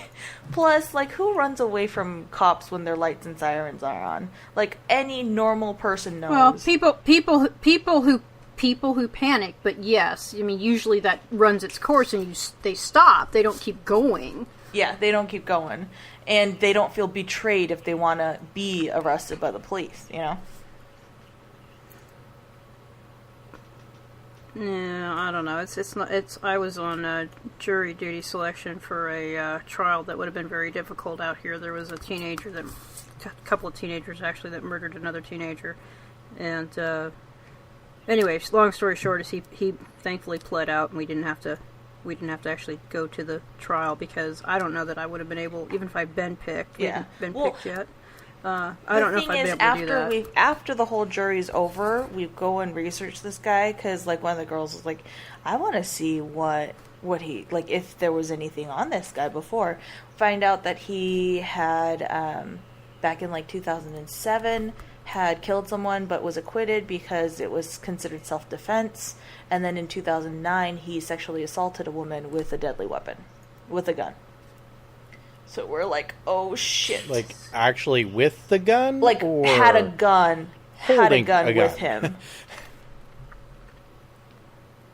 Plus, like, who runs away from cops when their lights and sirens are on? Like, any normal person knows. Well, people who panic, but yes, I mean, usually that runs its course and they stop. They don't keep going. Yeah, they don't keep going. And they don't feel betrayed if they want to be arrested by the police, you know? Yeah, I don't know. It's not. I was on jury duty selection for a trial that would have been very difficult out here. There was a couple of teenagers actually that murdered another teenager, and anyway, long story short is he thankfully pled out, and we didn't have to actually go to the trial because I don't know that I would have been able, even if I'd been picked. We haven't been picked yet. I don't know if I'd be able to do that. After the whole jury's over, we go and research this guy because, like, one of the girls was like, "I want to see what he like if there was anything on this guy before." Find out that he had back in like 2007 had killed someone but was acquitted because it was considered self-defense, and then in 2009 he sexually assaulted a woman with a deadly weapon, with a gun. So we're like, oh shit. Like, actually with the gun? Like, or had a gun with him.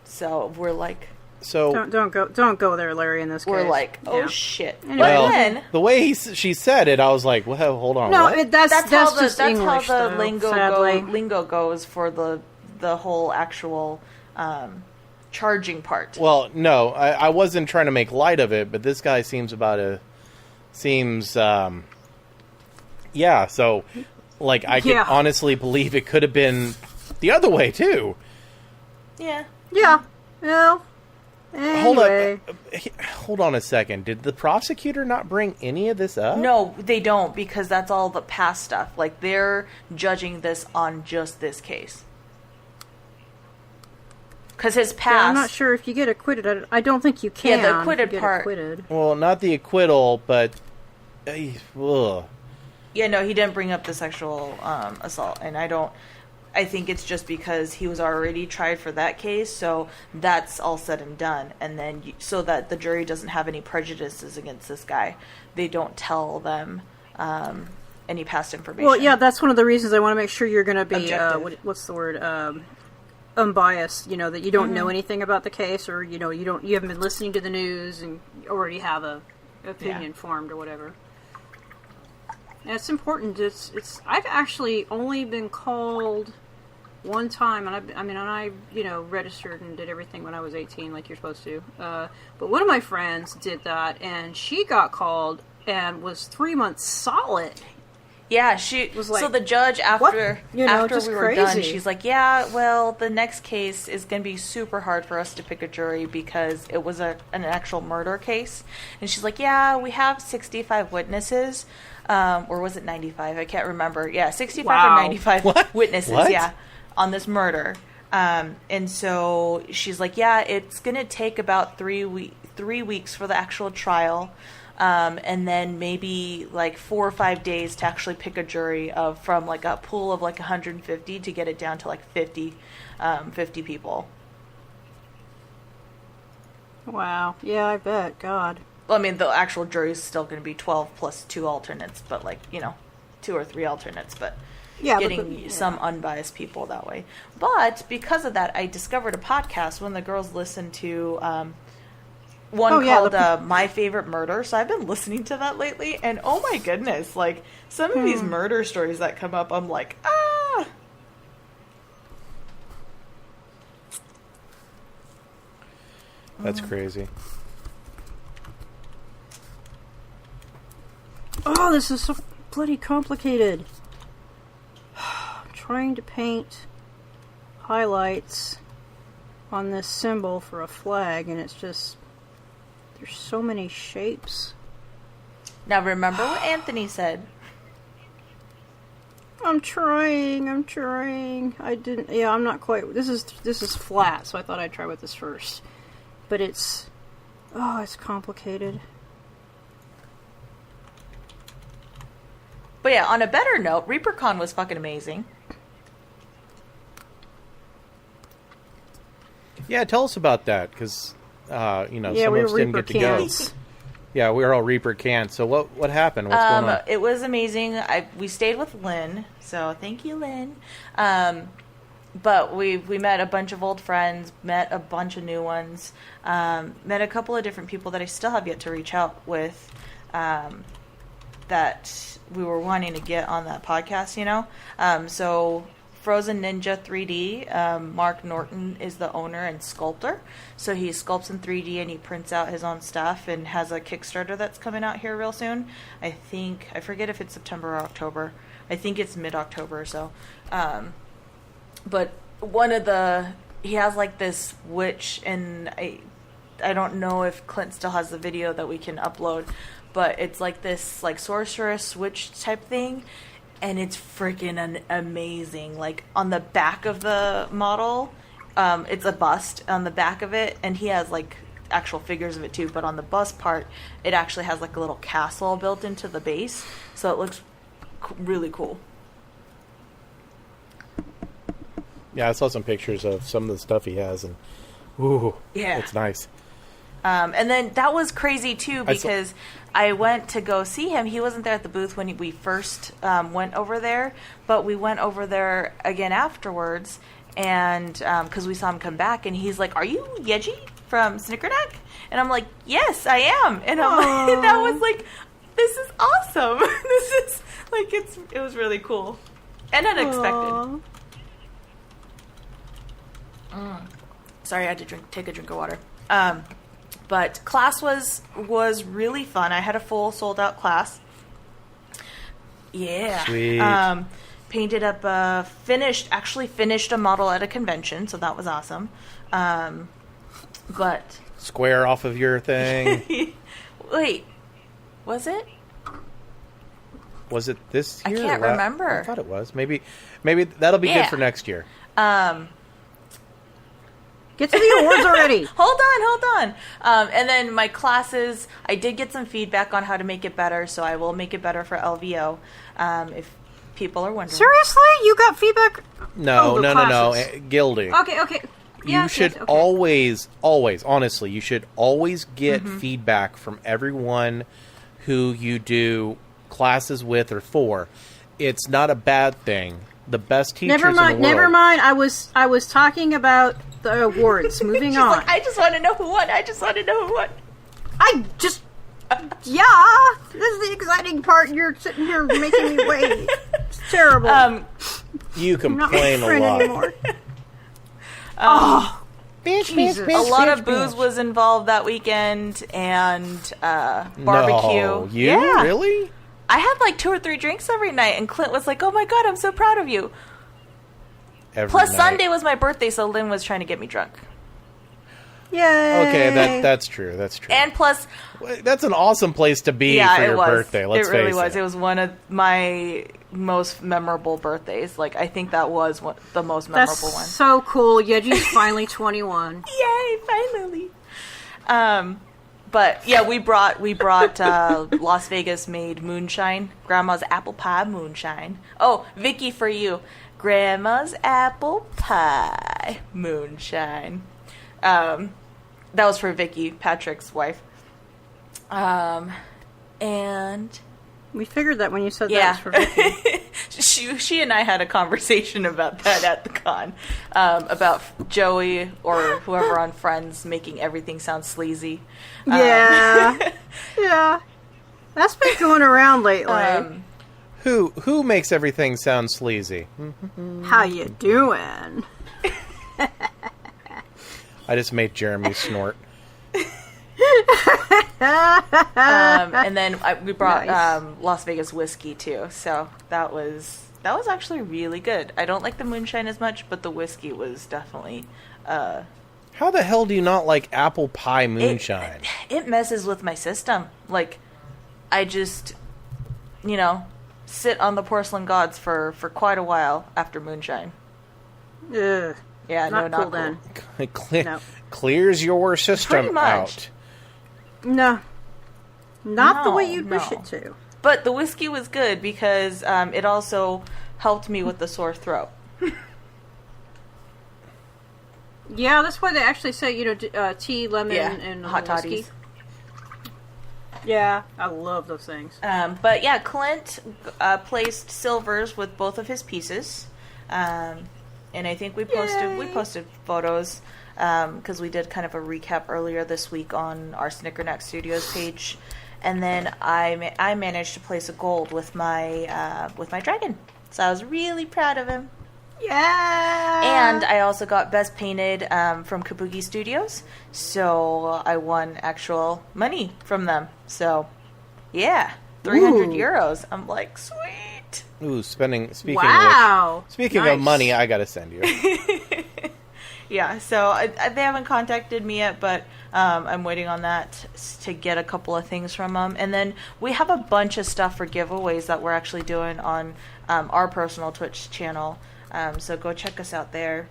So we're like... So don't go there, Larry, in this case. We're like, oh shit. Anyway. Well, then, the way she said it, I was like, well, hold on, no, what? that's how English, the though, lingo goes for the whole actual charging part. Well, no, I wasn't trying to make light of it, but this guy seems so, like, I could honestly believe it could have been the other way, too. Yeah. Yeah. Well, anyway. Hold on a second. Did the prosecutor not bring any of this up? No, they don't, because that's all the past stuff. Like, they're judging this on just this case. Because his past... Yeah, I'm not sure if you get acquitted. I don't think you can. Yeah, the acquitted part. Well, not the acquittal, but... ugh. Yeah, no, he didn't bring up the sexual assault, and I think it's just because he was already tried for that case, so that's all said and done. And then, so that the jury doesn't have any prejudices against this guy, they don't tell them any past information. Well, yeah, that's one of the reasons I want to make sure you're going to be, what's the word, unbiased, that you don't know anything about the case, or, you haven't been listening to the news and you already have a opinion formed or whatever. And it's important. I've actually only been called one time, and I registered and did everything when I was 18, like you're supposed to. But one of my friends did that, and she got called and was 3 months solid. Yeah, she was like, so the judge after we were done, she's like, yeah, well, the next case is going to be super hard for us to pick a jury because it was an actual murder case. And she's like, yeah, we have 65 witnesses. Or was it 95? I can't remember. Yeah, 65 or 95 witnesses, yeah, on this murder. And so she's like, yeah, it's going to take about 3 weeks for the actual trial. And then maybe like 4 or 5 days to actually pick a jury from like a pool of like 150 to get it down to like 50 people. Wow. Yeah, I bet. God. Well, I mean, the actual jury is still going to be 12 plus 2 alternates, but like, 2 or 3 alternates, but getting some unbiased people that way. But because of that, I discovered a podcast when the girls listened to one called My Favorite Murder. So I've been listening to that lately, and oh my goodness, like some of these murder stories that come up, I'm like, ah. That's crazy. Oh, this is so bloody complicated. I'm trying to paint highlights on this symbol for a flag, and it's just, there's so many shapes. Now remember what Anthony said. I'm trying. I didn't, I'm not quite, this is flat, so I thought I'd try with this first. But it's complicated. But yeah, on a better note, ReaperCon was fucking amazing. Yeah, tell us about that, because some we of were us didn't Reaper get to go. cans. Yeah, we were all Reaper cans. So what happened? What's going on? It was amazing. We stayed with Lynn, so thank you, Lynn. But we met a bunch of old friends, met a bunch of new ones, met a couple of different people that I still have yet to reach out with, that we were wanting to get on that podcast, So Frozen Ninja 3D, Mark Norton is the owner and sculptor. So he sculpts in 3D and he prints out his own stuff and has a Kickstarter that's coming out here real soon. I forget if it's September or October. I think it's mid-October or so. But he has like this witch, and I don't know if Clint still has the video that we can upload, but it's like this like sorceress witch type thing, and it's freaking amazing. Like on the back of the model, it's a bust on the back of it, and he has like actual figures of it too, but on the bust part, it actually has like a little castle built into the base, so it looks really cool. Yeah, I saw some pictures of some of the stuff he has, and ooh, yeah, it's nice. And then that was crazy too, because I went to go see him. He wasn't there at the booth when we first went over there, but we went over there again afterwards, and because we saw him come back, and he's like, "Are you Yeji from Snickernack?" And I'm like, "Yes, I am." And I'm like, that was like, this is awesome. This is like, it was really cool and unexpected. Sorry, I had to take a drink of water. But class was really fun. I had a full sold out class. Yeah. Sweet. Painted up finished a model at a convention, so that was awesome. But Square off of your thing. wait, was it? Was it this year? I can't remember. I thought it was. Maybe that'll be good for next year. Get to the awards already. Hold on. And then my classes, I did get some feedback on how to make it better, so I will make it better for LVO, if people are wondering. Seriously? You got feedback? No. Classes. Guildy. Okay. You should always, honestly, you should always get feedback from everyone who you do classes with or for. It's not a bad thing. The best teachers in the world. Never mind. I was talking about the awards. Moving on. Like, I just want to know who won. Yeah. This is the exciting part. You're sitting here making me wait. It's terrible. You complain a lot. Anymore. Jesus. A lot of booze was involved that weekend, and barbecue. No, Yeah. Really? I had like 2 or 3 drinks every night, and Clint was like, "Oh my god, I'm so proud of you." Plus, Sunday was my birthday, so Lynn was trying to get me drunk. Yay! Okay, that's true. And plus, that's an awesome place to be for your birthday. Let's face it. It really was. It was one of my most memorable birthdays. Like, I think that was the most memorable That's one. So cool. Yeji's finally 21. Yay! Finally. But yeah, we brought Las Vegas made moonshine, Grandma's apple pie moonshine. Oh, Vicky, for you, Grandma's apple pie moonshine. That was for Vicky, Patrick's wife. And we figured that when you said that was for Vicky. she and I had a conversation about that at the con, about Joey or whoever on Friends making everything sound sleazy. Yeah. That's been going around lately. Who makes everything sound sleazy? How you doing? I just made Jeremy snort. And then we brought Nice. Las Vegas whiskey too, so that was actually really good. I don't like the moonshine as much, but the whiskey was definitely. How the hell do you not like apple pie moonshine? It messes with my system. Like, I just, sit on the porcelain gods for quite a while after moonshine. Ugh. Yeah, Not not cool cool. then. No. Clears your system Pretty much. out. No. Not the No, way you'd wish no. it to. But the whiskey was good because it also helped me with the sore throat. Yeah, that's why they actually say, tea, lemon, and hot whiskey. toddies. Yeah, I love those things. But yeah, Clint placed silvers with both of his pieces, and I think we posted photos because we did kind of a recap earlier this week on our Snickernack Studios page, and then I managed to place a gold with my dragon, so I was really proud of him. Yeah! And I also got Best Painted from Kabuki Studios, so I won actual money from them. So, yeah, 300 euros. I'm like, sweet. Ooh, speaking Wow! of money, I gotta send you. Yeah, so they haven't contacted me yet, but I'm waiting on that to get a couple of things from them. And then we have a bunch of stuff for giveaways that we're actually doing on our personal Twitch channel. So go check us out there.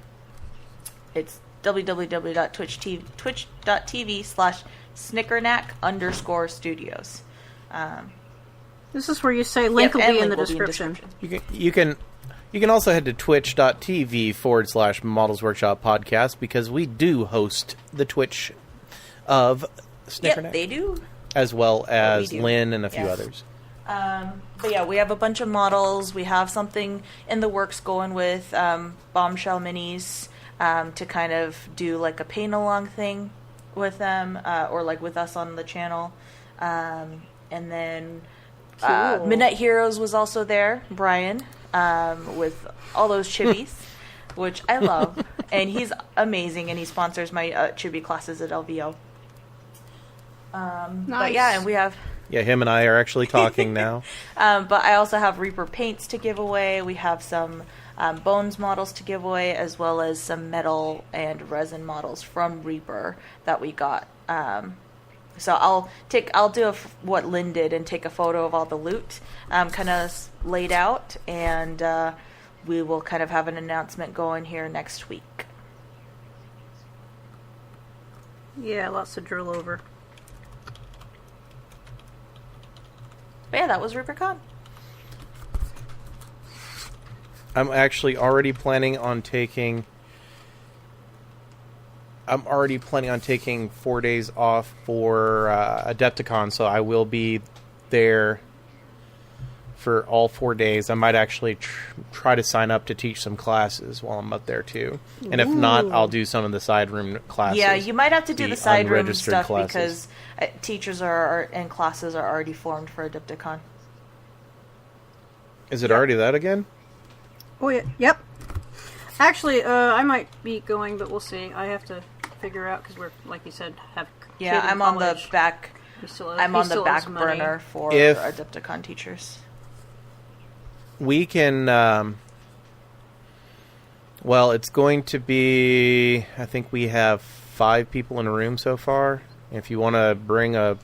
It's www.twitch.tv/snickernack_studios. This is where you say link will be in the description. You can also head to twitch.tv/Models Workshop Podcast because we do host the Twitch of Snickernack. Yep, they do. As well as Lynn and a few others. But yeah, we have a bunch of models. We have something in the works going with Bombshell Minis to kind of do like a paint-along thing with them, or like with us on the channel. And then Midnight Heroes was also there, Brian, with all those chibis, which I love. And he's amazing, and he sponsors my chibi classes at LVO. Nice. But yeah, and we have... Yeah, him and I are actually talking now. But I also have Reaper paints to give away. We have some Bones models to give away, as well as some metal and resin models from Reaper that we got. So I'll do what Lynn did and take a photo of all the loot, kind of laid out, and we will kind of have an announcement going here next week. Yeah, lots to drill over. But yeah, that was ReaperCon. I'm actually already planning on taking 4 days off for Adepticon, so I will be there for all 4 days. I might actually try to sign up to teach some classes while I'm up there too. And if not, I'll do some of the side room classes. Yeah, you might have to do the side room unregistered stuff classes. because teachers and classes are already formed for Adepticon. Is it already that again? Oh, yeah. Yep. Actually, I might be going, but we'll see. I have to figure out, because we're, like you said, have Yeah, I'm on the back. I'm on the back burner for Adepticon teachers. We can. Well, it's going to be. I think we have 5 people in a room so far. If you want to bring a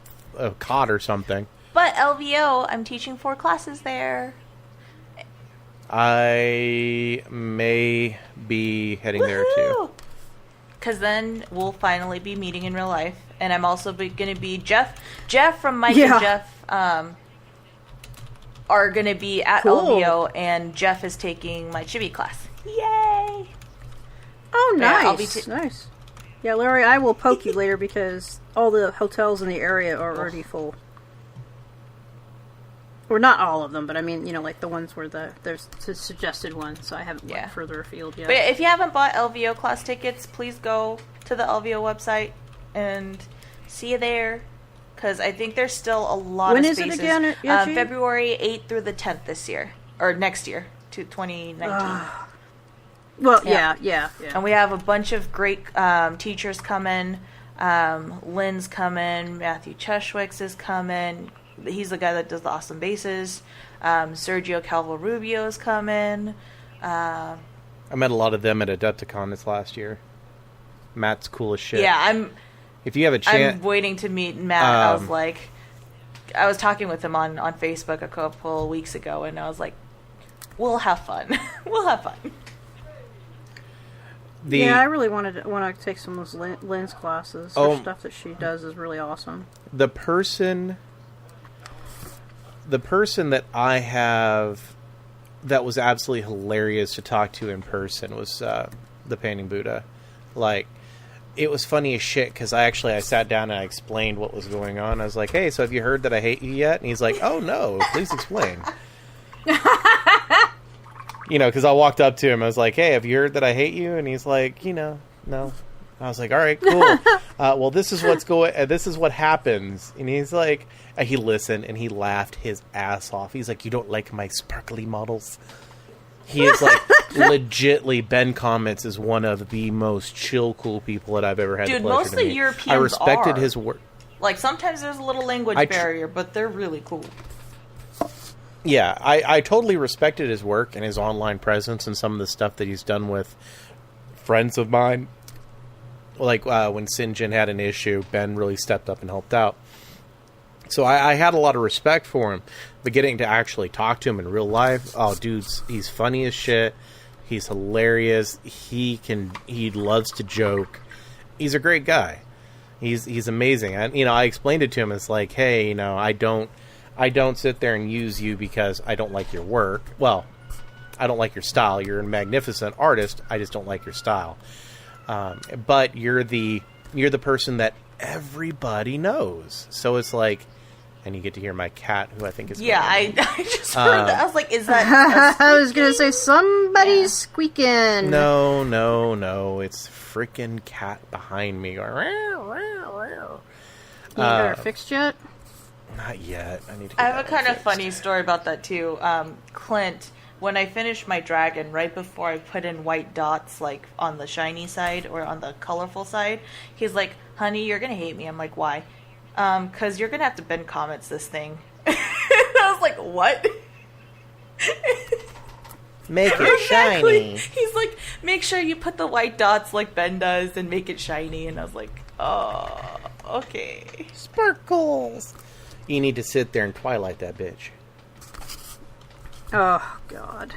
cot or something. But LVO, I'm teaching 4 classes there. I may be heading there too. Because then we'll finally be meeting in real life. And I'm also going to be Jeff from Mike and Jeff are going to be at LVO, and Jeff is taking my chibi class. Yay! Oh, nice. Yeah, I'll be nice. Yeah, Larry, I will poke you later because all the hotels in the area are already full. Or not all of them, but I mean, like the ones where there's the suggested ones, so I haven't went further afield yet. But if you haven't bought LVO class tickets, please go to the LVO website and see you there. Because I think there's still a lot of spaces. When is it again, Yeji? February 8th through the 10th this year. Or next year, to 2019. Well, yeah. And we have a bunch of great teachers coming. Lynn's coming. Matthew Cheshwick's is coming. He's the guy that does the awesome bases. Sergio Calvo-Rubio is coming. I met a lot of them at Adepticon this last year. Matt's cool as shit. Yeah, if you have a chance, I'm waiting to meet Matt. I was talking with him on Facebook a couple weeks ago, and I was like, we'll have fun. We'll have fun. I really want to take some of those Lynn's classes. Her stuff that she does is really awesome. The person that I have that was absolutely hilarious to talk to in person was the Painting Buddha. Like, it was funny as shit because I sat down and I explained what was going on. I was like, hey, so have you heard that I hate you yet? And he's like, oh no, please explain. Because I walked up to him. I was like, hey, have you heard that I hate you? And he's like, no. I was like, all right, cool. Well, this is this is what happens. And he's like, he listened and he laughed his ass off. He's like, you don't like my sparkly models? He is like, legitly, Ben Comets is one of the most chill, cool people that I've ever had the pleasure most to of the meet. Europeans I respected are. his work. Like, sometimes there's a little language barrier, but they're really cool. Yeah, I totally respected his work and his online presence and some of the stuff that he's done with friends of mine. Like, when Sinjin had an issue, Ben really stepped up and helped out. So I had a lot of respect for him. But getting to actually talk to him in real life, oh, dude, he's funny as shit. He's hilarious. He loves to joke. He's a great guy. He's amazing. And, I explained it to him. It's like, hey, I don't sit there and use you because I don't like your work. Well, I don't like your style. You're a magnificent artist. I just don't like your style. But you're the person that everybody knows. So it's like, and you get to hear my cat, who I think is... Yeah, I just heard that. I was like, is that... I was going to say, somebody's squeaking. No. It's freaking cat behind me. Going, You got her fixed yet? Not yet. I have a kind of funny story about that, too. Clint, when I finished my dragon, right before I put in white dots, like, on the shiny side or on the colorful side, he's like, honey, you're going to hate me. I'm like, why? Because you're going to have to Ben Comets this thing. I was like, what? Make it shiny. He's like, make sure you put the white dots like Ben does and make it shiny. And I was like, oh, okay. Sparkles. You need to sit there and Twilight that bitch. Oh, God.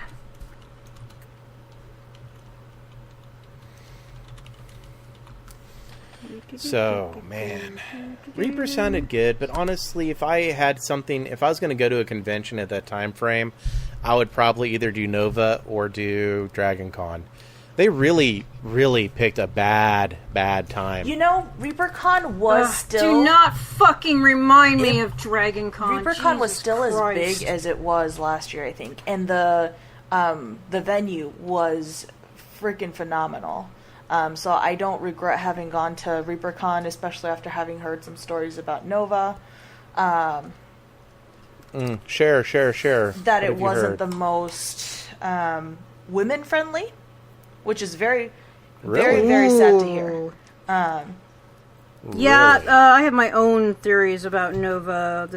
So, man. Reaper sounded good, but honestly, if I was going to go to a convention at that time frame, I would probably either do Nova or do Dragon Con. They really, really picked a bad time. ReaperCon was still... Do not fucking remind me of Dragon Con. ReaperCon was still Christ. as big as it was last year, I think. And the venue was freaking phenomenal. So I don't regret having gone to ReaperCon, especially after having heard some stories about Nova. Share. That it wasn't the most women-friendly, which is very, very, very sad to hear. Yeah, I have my own theories about Nova.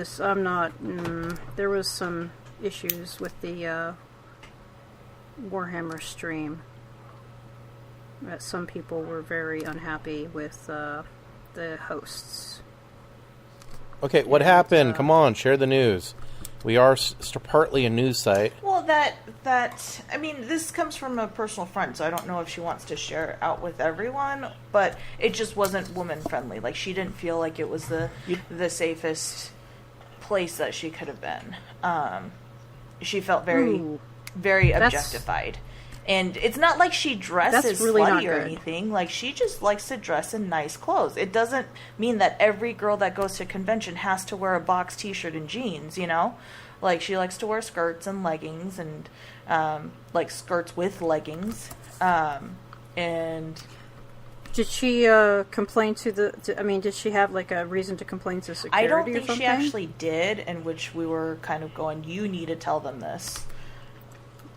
There was some issues with the Warhammer stream. Some people were very unhappy with the hosts. Okay, what happened? Come on, share the news. We are partly a news site. Well, this comes from a personal friend, so I don't know if she wants to share it out with everyone, but it just wasn't woman-friendly. Like, she didn't feel like it was the safest place that she could have been. She felt very objectified. And it's not like she dresses really slutty or good. anything. Like, she just likes to dress in nice clothes. It doesn't mean that every girl that goes to a convention has to wear a box t-shirt and jeans, Like, she likes to wear skirts and leggings and, like, skirts with leggings. And... Did she complain did she have, like, a reason to complain to security I don't or think something? she actually did, in which we were kind of going, you need to tell them this.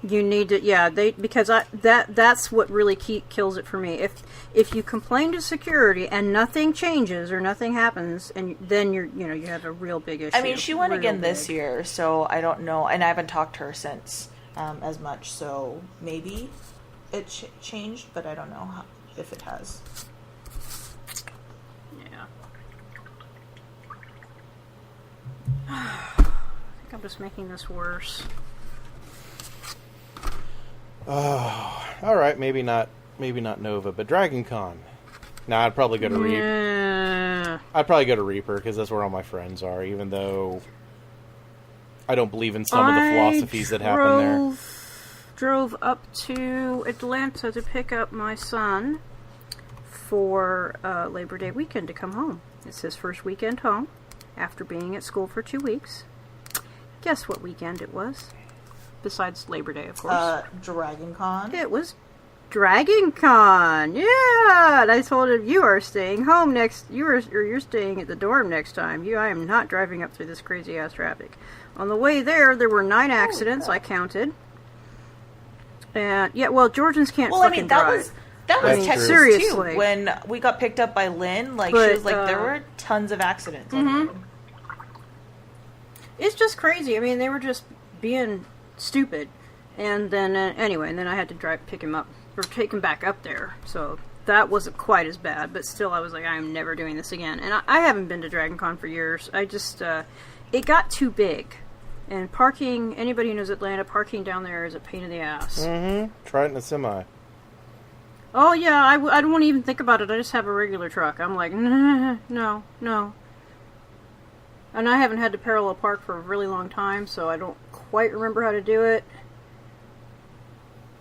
You need to, because that's what really kills it for me. If you complain to security and nothing changes or nothing happens, and then you have a real big issue. I mean, she went again this year, so I don't know, and I haven't talked to her since as much. So maybe it changed, but I don't know if it has. Yeah. I think I'm just making this worse. Oh, all right. Maybe not Nova, but Dragon Con. Nah, I'd probably go to Reaper. Yeah. I'd probably go to Reaper because that's where all my friends are. Even though I don't believe in some of the philosophies that happen there. Drove up to Atlanta to pick up my son, for Labor Day weekend to come home. It's his first weekend home after being at school for 2 weeks. Guess what weekend it was? Besides Labor Day, of course. Dragon Con. It was Dragon Con. Yeah, and I told him, you are staying home next. You're staying at the dorm next time. I am not driving up through this crazy ass traffic. On the way there were 9 accidents. I counted. And yeah, well, Georgians can't fucking drive. That was That's Texas true. Seriously. too. When we got picked up by Lynn, like But, she was like, there were tons of accidents. It's just crazy. I mean, they were just being stupid. And then, anyway, and then I had to pick him up, or take him back up there. So that wasn't quite as bad, but still I was like, I'm never doing this again. And I haven't been to Dragon Con for years. I just, it got too big. And parking, anybody who knows Atlanta, parking down there is a pain in the ass. Mm-hmm. Try it in a semi. Oh, yeah, I don't want to even think about it. I just have a regular truck. I'm like, no. And I haven't had to parallel park for a really long time, so I don't quite remember how to do it.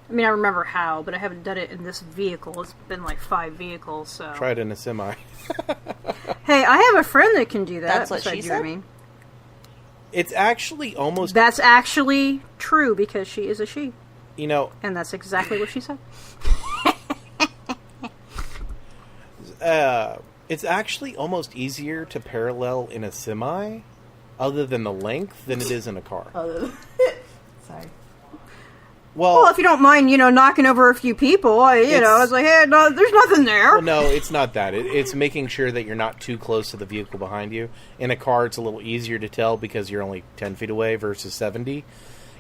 I mean, I remember how, but I haven't done it in this vehicle. It's been like 5 vehicles, so... Try it in a semi. Hey, I have a friend that can do that. That's what she said? It's actually almost... That's actually true, because she is a she. You know... And that's exactly what she said. It's actually almost easier to parallel in a semi, other than the length, than it is in a car. Sorry. Well, if you don't mind, knocking over a few people, I was like, hey, no, there's nothing there. Well, no, it's not that. It's making sure that you're not too close to the vehicle behind you. In a car, it's a little easier to tell because you're only 10 feet away versus 70.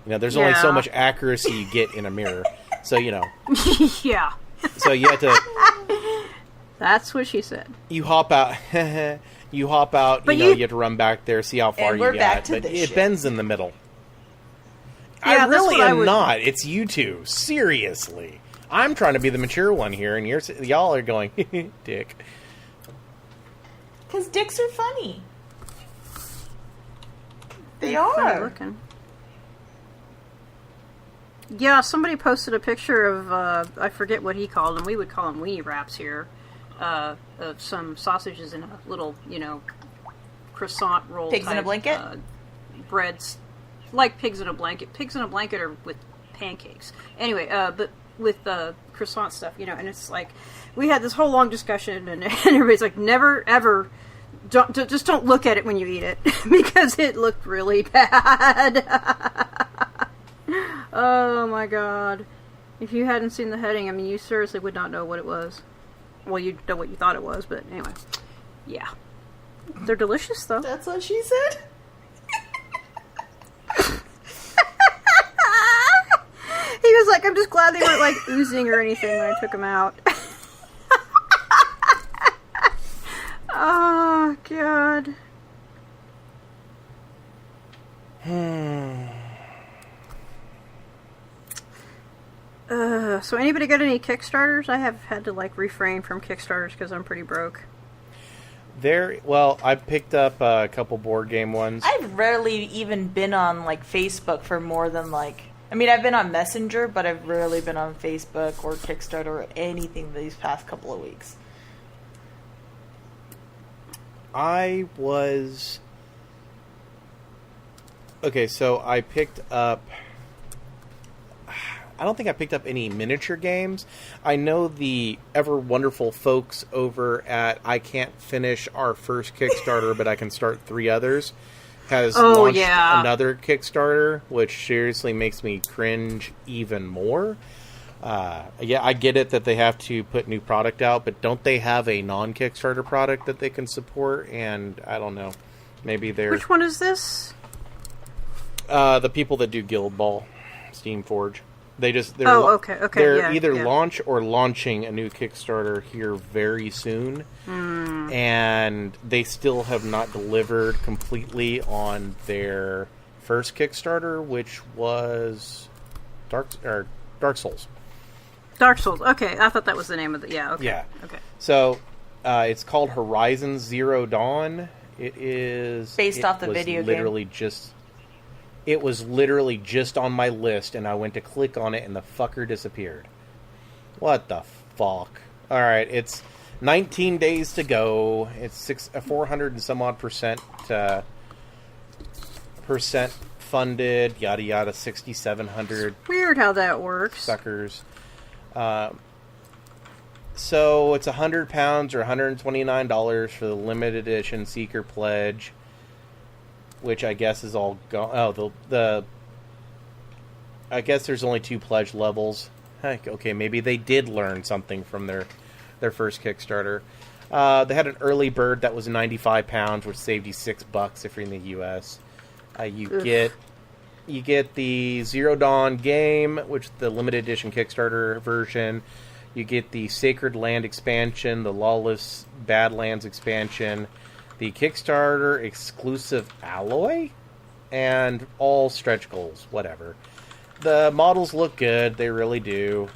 There's only so much accuracy you get in a mirror. So, Yeah. So you have to... That's what she said. You hop out. You hop out. But you have to run back there, see how far And you we're back got. to But this it shit. bends in the middle. Yeah, I that's really what I am would- not. It's you two. Seriously. I'm trying to be the mature one here, and y'all are going, dick. Because dicks are funny. They Funny are. looking. Yeah, somebody posted a picture of, I forget what he called them. We would call them weenie wraps here. Of some sausages in a little, croissant roll. Pigs in a type, blanket? Breads. Like pigs in a blanket. Pigs in a blanket are with pancakes. Anyway, but with croissant stuff, and it's like, we had this whole long discussion, and everybody's like, never, ever, just don't look at it when you eat it, because it looked really bad. Oh my god. If you hadn't seen the heading, I mean, you seriously would not know what it was. Well, you'd know what you thought it was, but anyway. Yeah. They're delicious, though. That's what she said? He was like, I'm just glad they weren't, like, oozing or anything when I took them out. Oh, God. So anybody got any Kickstarters? I have had to, like, refrain from Kickstarters because I'm pretty broke. I picked up a couple board game ones. I've rarely even been on, like, Facebook for more than, like... I mean, I've been on Messenger, but I've rarely been on Facebook or Kickstarter or anything these past couple of weeks. I was... Okay, so I picked up... I don't think I picked up any miniature games. I know the ever wonderful folks over at I Can't Finish Our First Kickstarter, but I Can Start 3 Others, has launched another Kickstarter, which seriously makes me cringe even more. I get it that they have to put new product out, but don't they have a non-Kickstarter product that they can support? And I don't know. Maybe they're... Which one is this? The people that do Guild Ball, Steamforge. They're either launch or launching a new Kickstarter here very soon, and they still have not delivered completely on their first Kickstarter, which was Dark Souls. Dark Souls. Okay, I thought that was the name of the... Yeah, okay. Yeah. Okay. So, it's called Horizon Zero Dawn. It is... Based off the video game. It was literally just on my list, and I went to click on it, and the fucker disappeared. What the fuck? Alright, it's 19 days to go. It's 400 and some odd percent funded. Yada yada. 6,700. Weird how that works. Suckers. So it's £100 or $129 for the limited edition Seeker Pledge, which I guess is all gone. Oh, I guess there's only 2 pledge levels. Heck, okay, maybe they did learn something from their first Kickstarter. They had an early bird that was £95, which saved you $6 if you're in the U.S. You get the Zero Dawn game, which is the limited edition Kickstarter version. You get the Sacred Land expansion, the Lawless Badlands expansion, the Kickstarter exclusive alloy, and all stretch goals, whatever. The models look good, they really do.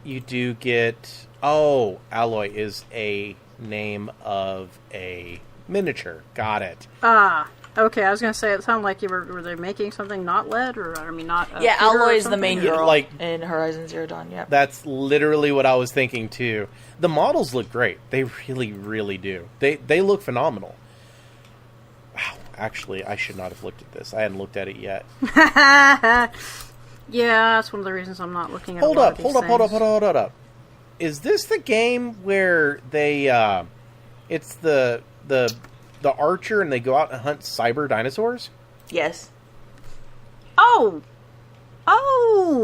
You do get... Oh, alloy is a name of a miniature. Got it. Ah, okay. I was gonna say it sounded like were they making something not lead or I mean not. Yeah, pewter or Alloy is the something? main girl Like- in Horizon Zero Dawn. Yep. That's literally what I was thinking too. The models look great. They really, really do. They look phenomenal. Wow. Actually, I should not have looked at this. I hadn't looked at it yet. Yeah, that's one of the reasons I'm not looking at. Hold up. Is this the game where they? It's the archer and they go out and hunt cyber dinosaurs? Yes. Oh,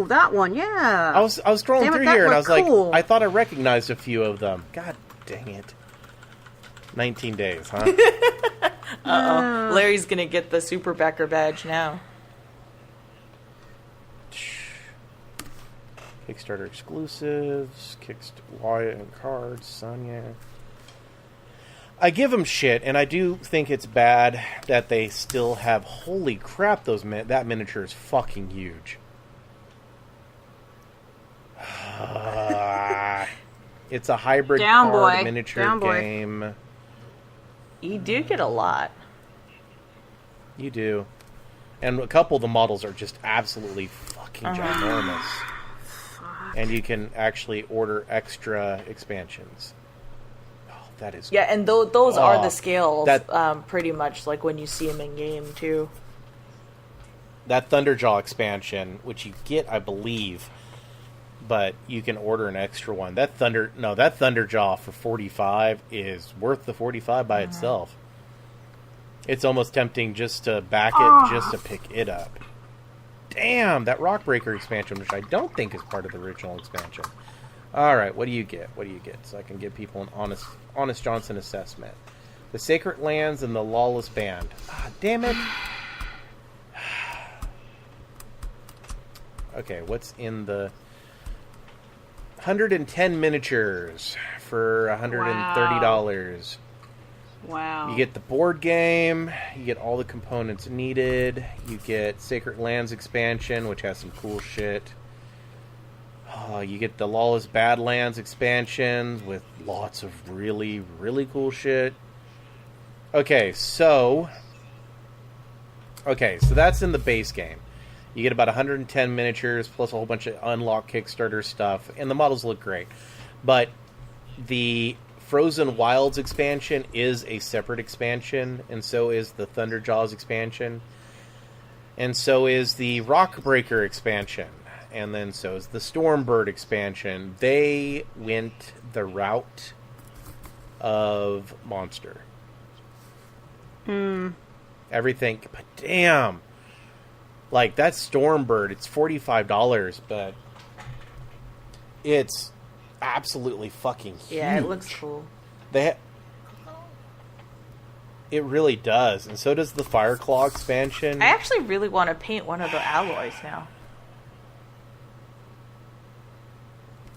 that one. Yeah. I was scrolling Damn it, through that here and I looked was cool. like, I thought I recognized a few of them. God dang it! 19 days, huh? Uh-oh. Larry's gonna get the Super Backer badge now. Kickstarter exclusives, Kickstarter cards, Sonya. I give them shit, and I do think it's bad that they still have. Holy crap! That miniature is fucking huge. It's a hybrid Down, card boy. miniature Down, boy. game. You do get a lot. You do, and a couple of the models are just absolutely fucking ginormous. And you can actually order extra expansions. Oh, that is... Yeah, and those are the scales, that- pretty much, like when you see them in game, too. That Thunderjaw expansion, which you get, I believe, but you can order an extra one. That Thunderjaw for $45 is worth the $45 by itself. It's almost tempting just to back it, just to pick it up. Damn, that Rockbreaker expansion, which I don't think is part of the original expansion. Alright, what do you get? So I can give people an honest Johnson assessment. The Sacred Lands and the Lawless Band. Ah, damn it. Okay, what's in the... 110 miniatures for $130. Wow. You get the board game, you get all the components needed, you get Sacred Lands expansion, which has some cool shit. You get the Lawless Badlands expansions with lots of really, really cool shit. Okay, so that's in the base game. You get about 110 miniatures, plus a whole bunch of unlocked Kickstarter stuff, and the models look great. But the Frozen Wilds expansion is a separate expansion, and so is the Thunderjaws expansion, and so is the Rockbreaker expansion, and then so is the Stormbird expansion. They went the route of Monster. Everything, but damn, like that Stormbird, it's $45, but it's absolutely fucking huge. Yeah, it looks cool. It really does, and so does the Fireclaw expansion. I actually really want to paint one of the alloys now.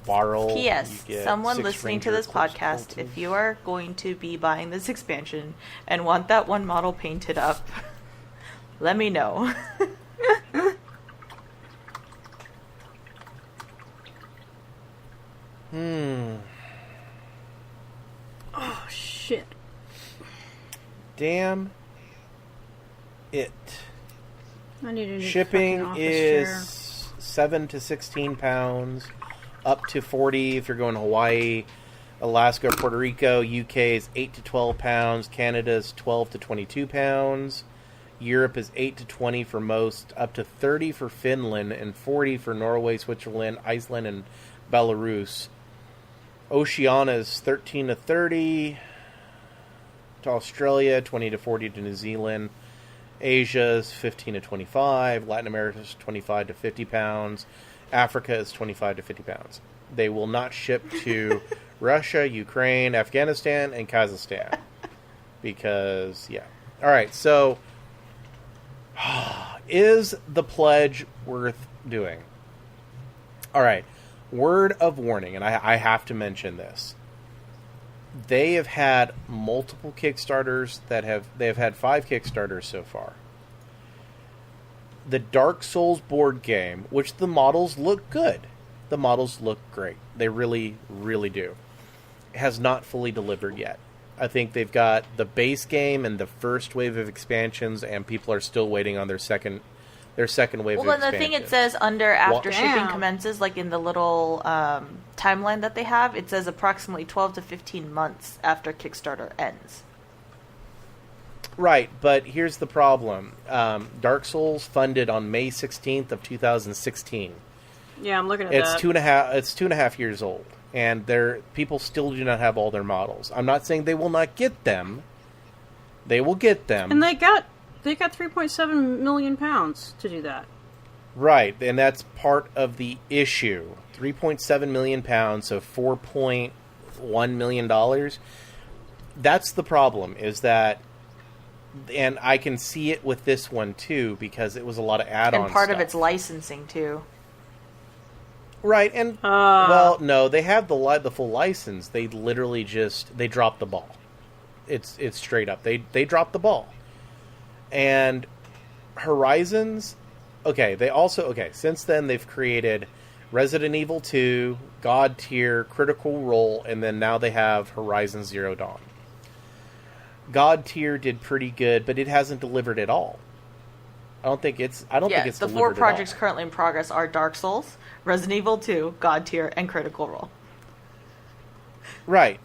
Barrel. P.S. You get Someone 6 listening to Ranger this Corpse podcast, Bolton. if you are going to be buying this expansion and want that one model painted up, let me know. Oh shit. Damn it. I need a new Shipping fucking office is chair. 7 to 16 pounds. up to 40 if you're going to Hawaii. Alaska, Puerto Rico, UK is 8 to 12 pounds. Canada is 12 to 22 pounds. Europe is 8 to 20 for most, up to 30 for Finland, and 40 for Norway, Switzerland, Iceland, and Belarus. Oceania is 13 to 30 to Australia, 20 to 40 to New Zealand. Asia is 15 to 25. Latin America is 25 to 50 pounds. Africa is 25 to 50 pounds. They will not ship to Russia, Ukraine, Afghanistan, and Kazakhstan. Because, yeah. Alright, so... is the pledge worth doing? Alright, word of warning, and I have to mention this. They have had multiple Kickstarters they have had 5 Kickstarters so far. The Dark Souls board game, which the models look good. The models look great. They really, really do. It has not fully delivered yet. I think they've got the base game and the first wave of expansions, and people are still waiting on their second wave of expansions. Well, then the thing it says after shipping Damn. commences, like in the little timeline that they have, it says approximately 12 to 15 months after Kickstarter ends. Right, but here's the problem. Dark Souls funded on May 16th of 2016. Yeah, I'm looking at It's that. 2.5 years old, and people still do not have all their models. I'm not saying they will not get them. They will get them. And they got 3.7 million pounds to do that. Right, and that's part of the issue. 3.7 million pounds, so $4.1 million. That's the problem, is that, and I can see it with this one too, because it was a lot of add-on And part stuff. of it's licensing, too. Right, and, well, no, they have the full license. They literally they dropped the ball. It's straight up. They dropped the ball. And Horizons, since then they've created Resident Evil 2, God Tier, Critical Role, and then now they have Horizon Zero Dawn. God Tier did pretty good, but it hasn't delivered at all. I don't think it's The delivered 4 at projects all. currently in progress are Dark Souls, Resident Evil 2, God Tier, and Critical Role. Right.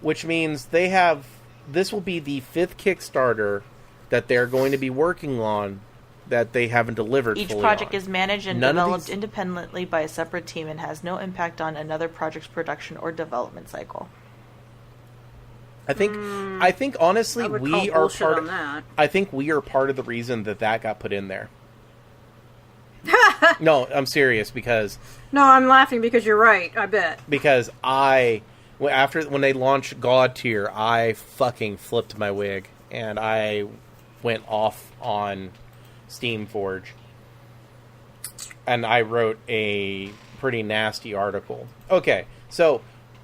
Which means this will be the 5th Kickstarter that they're going to be working on that they haven't delivered Each fully project on. is managed and None of developed these- independently by a separate team and has no impact on another project's production or development cycle. I think honestly I would we call are bullshit part on of that. I think we are part of the reason that got put in there. No, I'm serious because No, I'm laughing because you're right. I bet. when they launched God Tier, I fucking flipped my wig and I went off on Steamforge and I wrote a pretty nasty article. Okay, so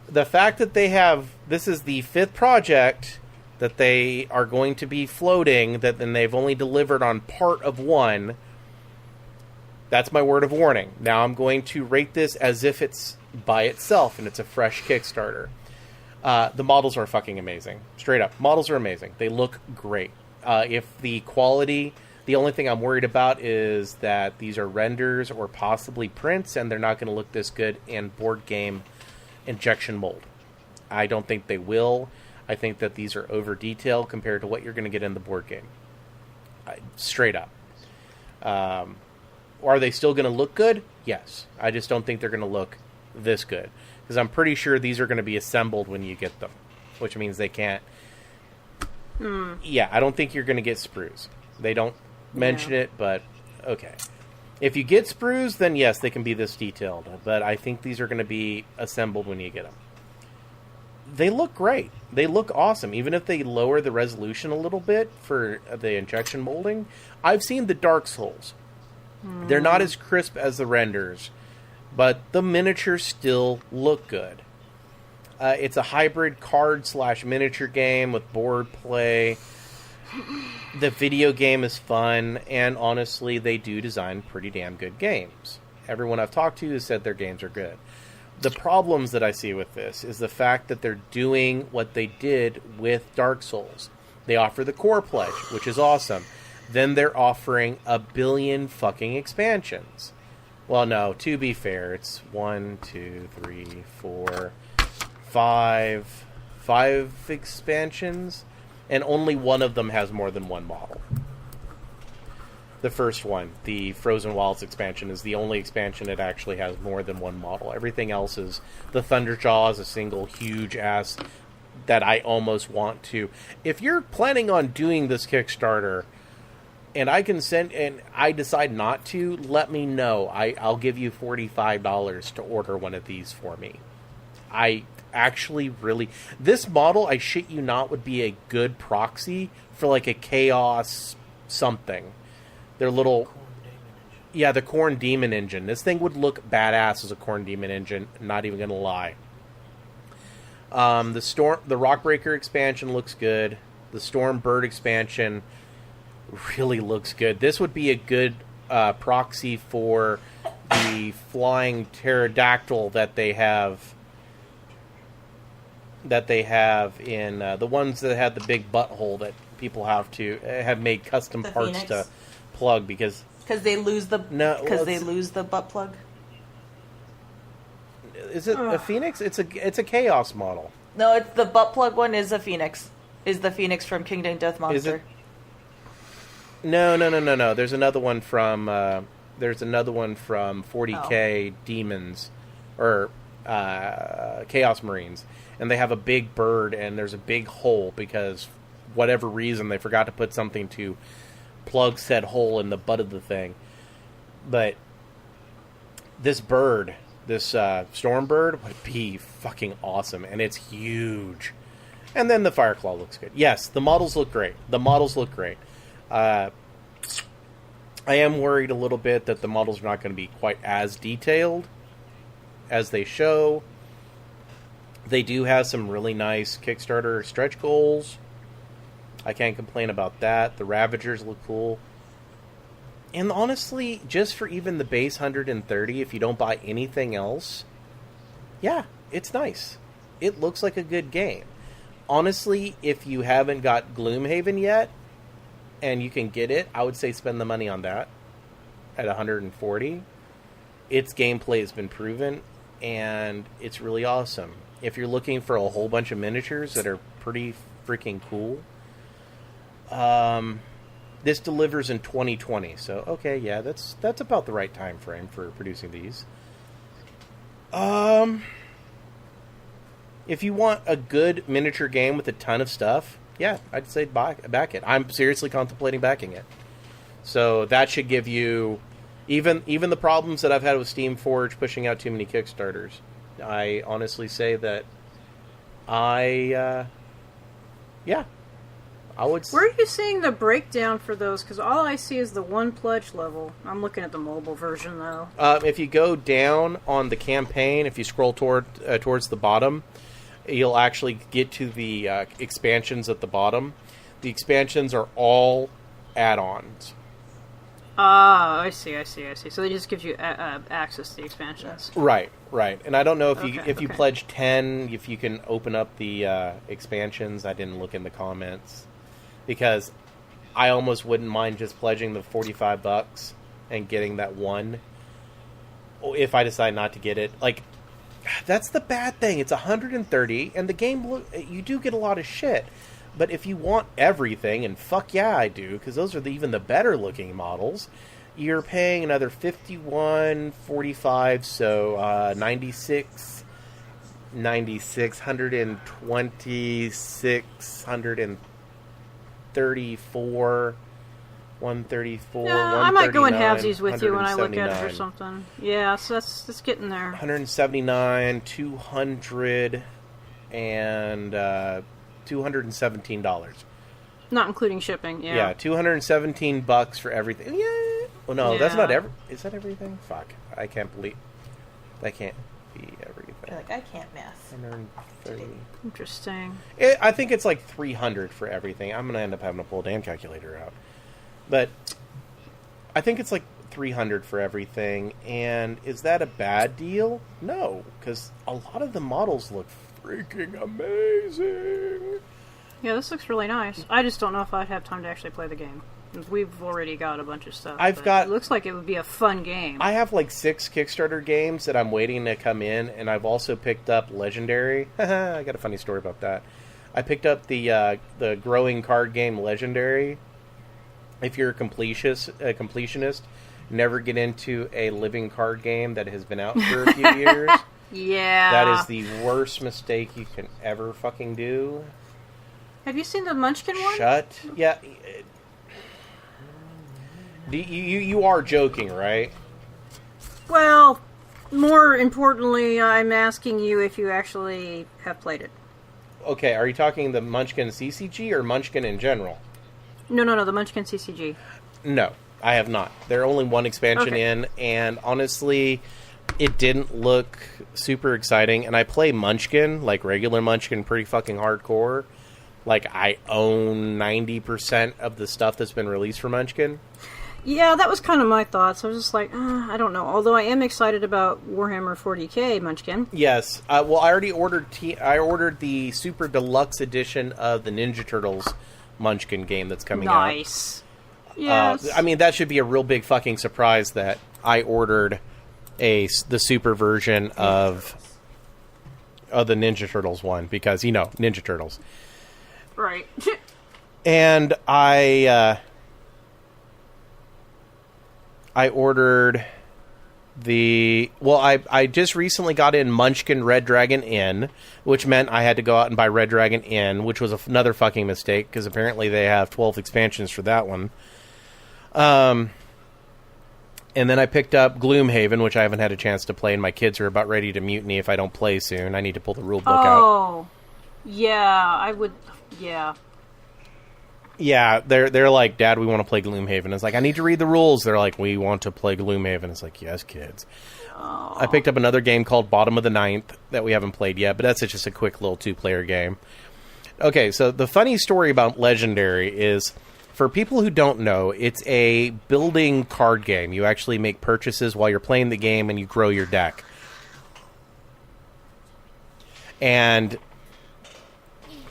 the fact that this is the 5th project that they are going to be floating, then they've only delivered on part of one. That's my word of warning. Now I'm going to rate this as if it's by itself and it's a fresh Kickstarter. The models are fucking amazing. Straight up. Models are amazing. They look great. If the quality... The only thing I'm worried about is that these are renders or possibly prints, and they're not going to look this good in board game injection mold. I don't think they will. I think that these are over-detailed compared to what you're going to get in the board game. Straight up. Are they still going to look good? Yes. I just don't think they're going to look this good. Because I'm pretty sure these are going to be assembled when you get them. Which means they can't... Yeah, I don't think you're going to get sprues. They don't mention it, but okay. If you get sprues, then yes, they can be this detailed. But I think these are going to be assembled when you get them. They look great. They look awesome. Even if they lower the resolution a little bit for the injection molding. I've seen the Dark Souls. They're not as crisp as the renders, but the miniatures still look good. It's a hybrid card/miniature game with board play. The video game is fun, and honestly, they do design pretty damn good games. Everyone I've talked to has said their games are good. The problems that I see with this is the fact that they're doing what they did with Dark Souls. They offer the core pledge, which is awesome. Then they're offering 1 billion fucking expansions. Well, no, to be fair, it's 1, 2, 3, 4, 5 expansions, and only one of them has more than one model. The first one, the Frozen Wilds expansion, is the only expansion that actually has more than one model. Everything else is the Thunderjaw is a single huge ass that I almost want to. If you're planning on doing this Kickstarter, and I can send, and I decide not to, let me know. I'll give you $45 to order one of these for me. I actually really, this model, I shit you not, would be a good proxy for like a Chaos something. Their little, yeah, the Corn Demon engine. This thing would look badass as a Corn Demon engine. Not even gonna lie. The Rockbreaker expansion looks good. The Stormbird expansion really looks good. This would be a good proxy for the flying pterodactyl that they have. In the ones that have the big butthole that people have made custom parts Phoenix? to plug because they lose the they lose the butt plug. Is it a Phoenix? It's a Chaos model. No, it's the butt plug one is a Phoenix. Is the Phoenix from Kingdom Death Monster? Is it? No. There's another one from 40K Demons or Chaos Marines, and they have a big bird and there's a big hole because whatever reason they forgot to put something to plug said hole in the butt of the thing. But this bird, this Stormbird, would be fucking awesome, and it's huge. And then the Fireclaw looks good. Yes, the models look great. I am worried a little bit that the models are not going to be quite as detailed as they show. They do have some really nice Kickstarter stretch goals. I can't complain about that. The Ravagers look cool. And honestly, just for even the base 130, if you don't buy anything else, yeah, it's nice. It looks like a good game. Honestly, if you haven't got Gloom Haven yet, and you can get it, I would say spend the money on that at 140. Its gameplay has been proven, and it's really awesome. If you're looking for a whole bunch of miniatures that are pretty freaking cool, this delivers in 2020. So okay, yeah, that's about the right time frame for producing these. If you want a good miniature game with a ton of stuff, yeah, I'd say back it. I'm seriously contemplating backing it. So that should give you even the problems that I've had with Steamforge pushing out too many Kickstarters. I honestly say that I would. Where are you seeing the breakdown for those? Because all I see is the one pledge level. I'm looking at the mobile version, though. If you go down on the campaign, if you scroll towards the bottom, you'll actually get to the expansions at the bottom. The expansions are all add-ons. Ah, I see. So it just gives you access to the expansions. Right. And I don't know if you Okay. pledge 10, if you can open up the expansions. I didn't look in the comments because I almost wouldn't mind just pledging the $45 and getting that one. If I decide not to get it, like that's the bad thing. It's 130, and the game you do get a lot of shit. But if you want everything, and fuck yeah, I do, because those are even the better looking models, you're paying another $51.45, so $96, 126, 134, 134. I might go in 139, halvesies with you when I look at it or 179. something. Yeah, so that's getting there. 179, 200, and $217. Not including shipping. Yeah, $217 for everything. Yeah. Well, no, that's not Yeah. Is that everything? Fuck. I can't believe that can't be everything. You're like, I can't math. 130. Interesting. I think it's like 300 for everything. I'm gonna end up having to pull a damn calculator out, but I think it's like 300 for everything. And is that a bad deal? No, because a lot of the models look freaking amazing. Yeah, this looks really nice. I just don't know if I'd have time to actually play the game. We've already got a bunch of stuff. I've but got- It looks like it would be a fun game. I have like 6 Kickstarter games that I'm waiting to come in, and I've also picked up Legendary. I got a funny story about that. I picked up the growing card game Legendary. If you're a completionist, never get into a living card game that has been out for a few years. Yeah. That is the worst mistake you can ever fucking do. Have you seen the Munchkin one? Shut. Yeah. You are joking, right? Well, more importantly, I'm asking you if you actually have played it. Okay, are you talking the Munchkin CCG or Munchkin in general? No, the Munchkin CCG. No, I have not. There are only one expansion Okay. in, and honestly, it didn't look super exciting. And I play Munchkin, like regular Munchkin, pretty fucking hardcore. Like, I own 90% of the stuff that's been released for Munchkin. Yeah, that was kind of my thoughts. I was just like, I don't know. Although I am excited about Warhammer 40k Munchkin. Yes. Well, I already ordered. I ordered the Super Deluxe edition of the Ninja Turtles Munchkin game that's coming out. Nice. Yes. I mean, that should be a real big fucking surprise that I ordered the super version of the Ninja Turtles one because Ninja Turtles. Right. And I ordered I just recently got in Munchkin Red Dragon Inn, which meant I had to go out and buy Red Dragon Inn, which was another fucking mistake, because apparently they have 12 expansions for that one. And then I picked up Gloom Haven, which I haven't had a chance to play, and my kids are about ready to mutiny if I don't play soon. I need to pull the rule book out. Oh. Yeah, I would... Yeah. Yeah, they're like, Dad, we want to play Gloom Haven. It's like, I need to read the rules. They're like, we want to play Gloom Haven. It's like, yes, kids. Oh. I picked up another game called Bottom of the Ninth that we haven't played yet, but that's just a quick little 2-player game. Okay, so the funny story about Legendary is, for people who don't know, it's a building card game. You actually make purchases while you're playing the game, and you grow your deck. And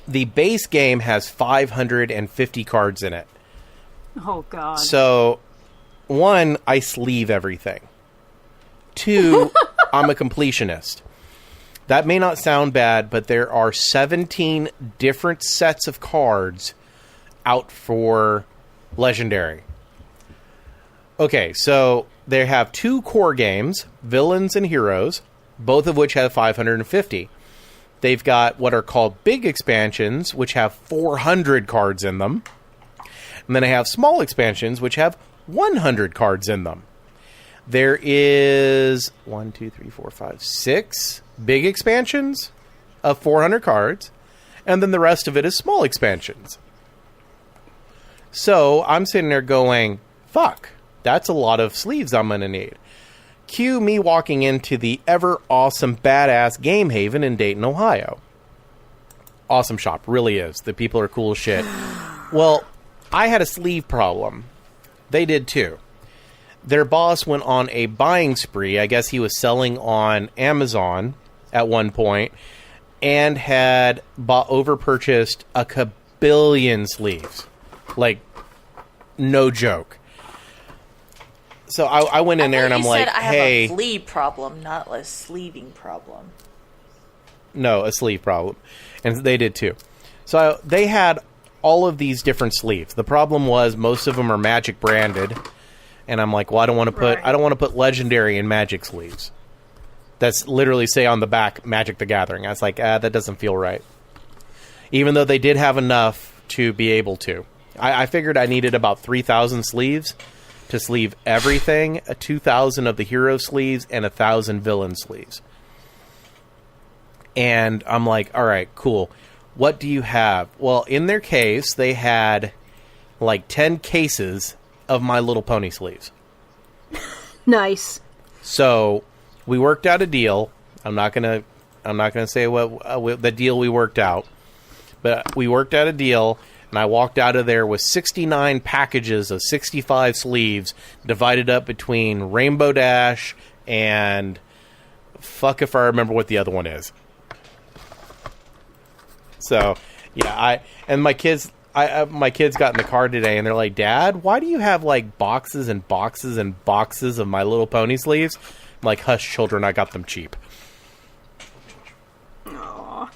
the base game has 550 cards in it. Oh, God. So, 1, I sleeve everything. 2, I'm a completionist. That may not sound bad, but there are 17 different sets of cards out for Legendary. Okay, so they have 2 core games, Villains and Heroes, both of which have 550. They've got what are called big expansions, which have 400 cards in them. And then they have small expansions, which have 100 cards in them. There is 6 big expansions of 400 cards. And then the rest of it is small expansions. So I'm sitting there going, fuck, that's a lot of sleeves I'm going to need. Cue me walking into the ever awesome badass Game Haven in Dayton, Ohio. Awesome shop, really is. The people are cool as shit. Well, I had a sleeve problem. They did too. Their boss went on a buying spree. I guess he was selling on Amazon at one point and had over-purchased a kabillion sleeves. Like, no joke. So I went in there and I'm like, hey. I have a sleeve problem, not a sleeving problem. No, a sleeve problem. And they did too. So they had all of these different sleeves. The problem was most of them are Magic branded. And I'm like, well, I don't want to put Legendary in Magic sleeves. That's literally say on the back Magic the Gathering. I was like, that doesn't feel right. Even though they did have enough to be able to. I figured I needed about 3,000 sleeves to sleeve everything, 2,000 of the hero sleeves, and 1,000 villain sleeves. And I'm like, all right, cool. What do you have? Well, in their case, they had like 10 cases of My Little Pony sleeves. Nice. So we worked out a deal. I'm not gonna say what the deal we worked out, but we worked out a deal. And I walked out of there with 69 packages of 65 sleeves divided up between Rainbow Dash and fuck if I remember what the other one is. So, yeah, and my kids my kids got in the car today, and they're like, "Dad, why do you have like boxes and boxes and boxes of My Little Pony sleeves?" I'm like, "Hush, children, I got them cheap." Aww.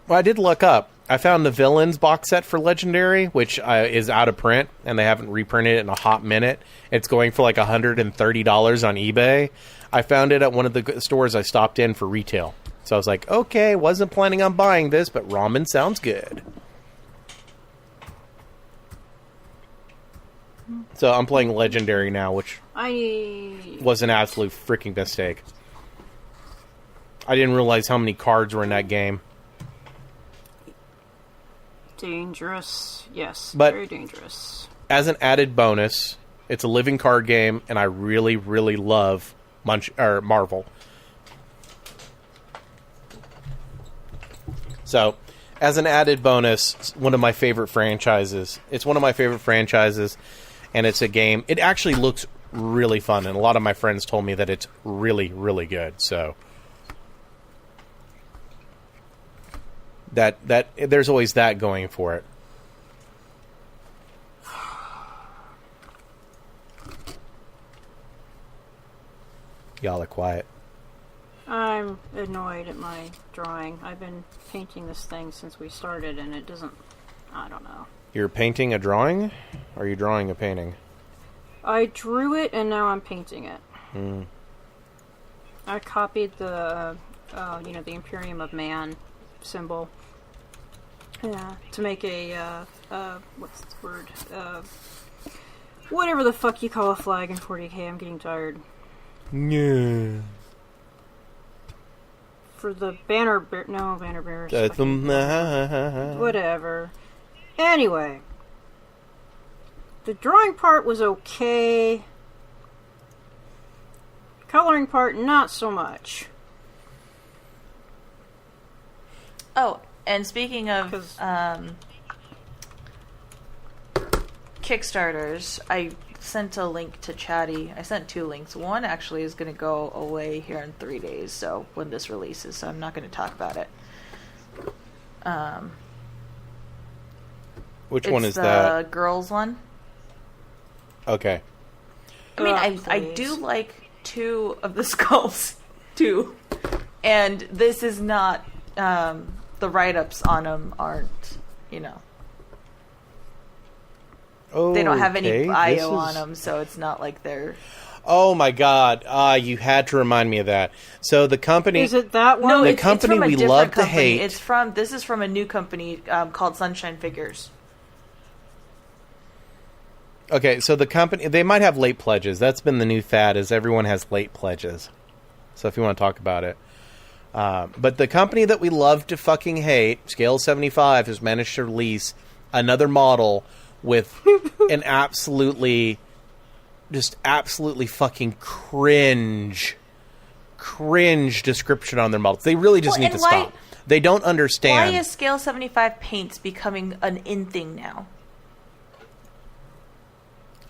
Well, I did look up. I found the Villains box set for Legendary, which is out of print, and they haven't reprinted it in a hot minute. It's going for like $130 on eBay. I found it at one of the stores I stopped in for retail. So I was like, okay, wasn't planning on buying this, but ramen sounds good. So I'm playing Legendary now, which was an absolute freaking mistake. I didn't realize how many cards were in that game. Dangerous. Yes, but very dangerous. As an added bonus, it's a living card game, and I really, really love Marvel. So, as an added bonus, it's one of my favorite franchises. It's one of my favorite franchises, and it's a game. It actually looks really fun, and a lot of my friends told me that it's really, really good. So, that there's always that going for it. Y'all are quiet. I'm annoyed at my drawing. I've been painting this thing since we started, and it doesn't... I don't know. You're painting a drawing? Or are you drawing a painting? I drew it, and now I'm painting it. Hmm. I copied the Imperium of Man symbol. Yeah, to make a, what's the word? Whatever the fuck you call a flag in 40k, I'm getting tired. Yeah. For the banner bear... No, banner bearers. Whatever. Anyway. The drawing part was okay. Coloring part, not so much. Oh, and speaking of Kickstarters, I sent a link to Chatty. I sent 2 links. One actually is going to go away here in 3 days, so when this releases, so I'm not going to talk about it. Which one is the that? The girls one. Okay. I mean, I do like 2 of the skulls, 2. And this is not, the write-ups on them aren't, they don't have any bio on them, so it's not like they're... Oh my god, you had to remind me of that. So the company... Is it that one? No, the it's company from a we different love to company. hate... This is from a new company called Sunshine Figures. Okay, so the company... They might have late pledges. That's been the new fad, is everyone has late pledges. So if you want to talk about it. But the company that we love to fucking hate, Scale 75, has managed to release another model with an absolutely fucking cringe description on their models. They really just need to stop. They don't understand. Why is Scale 75 paints becoming an in thing now?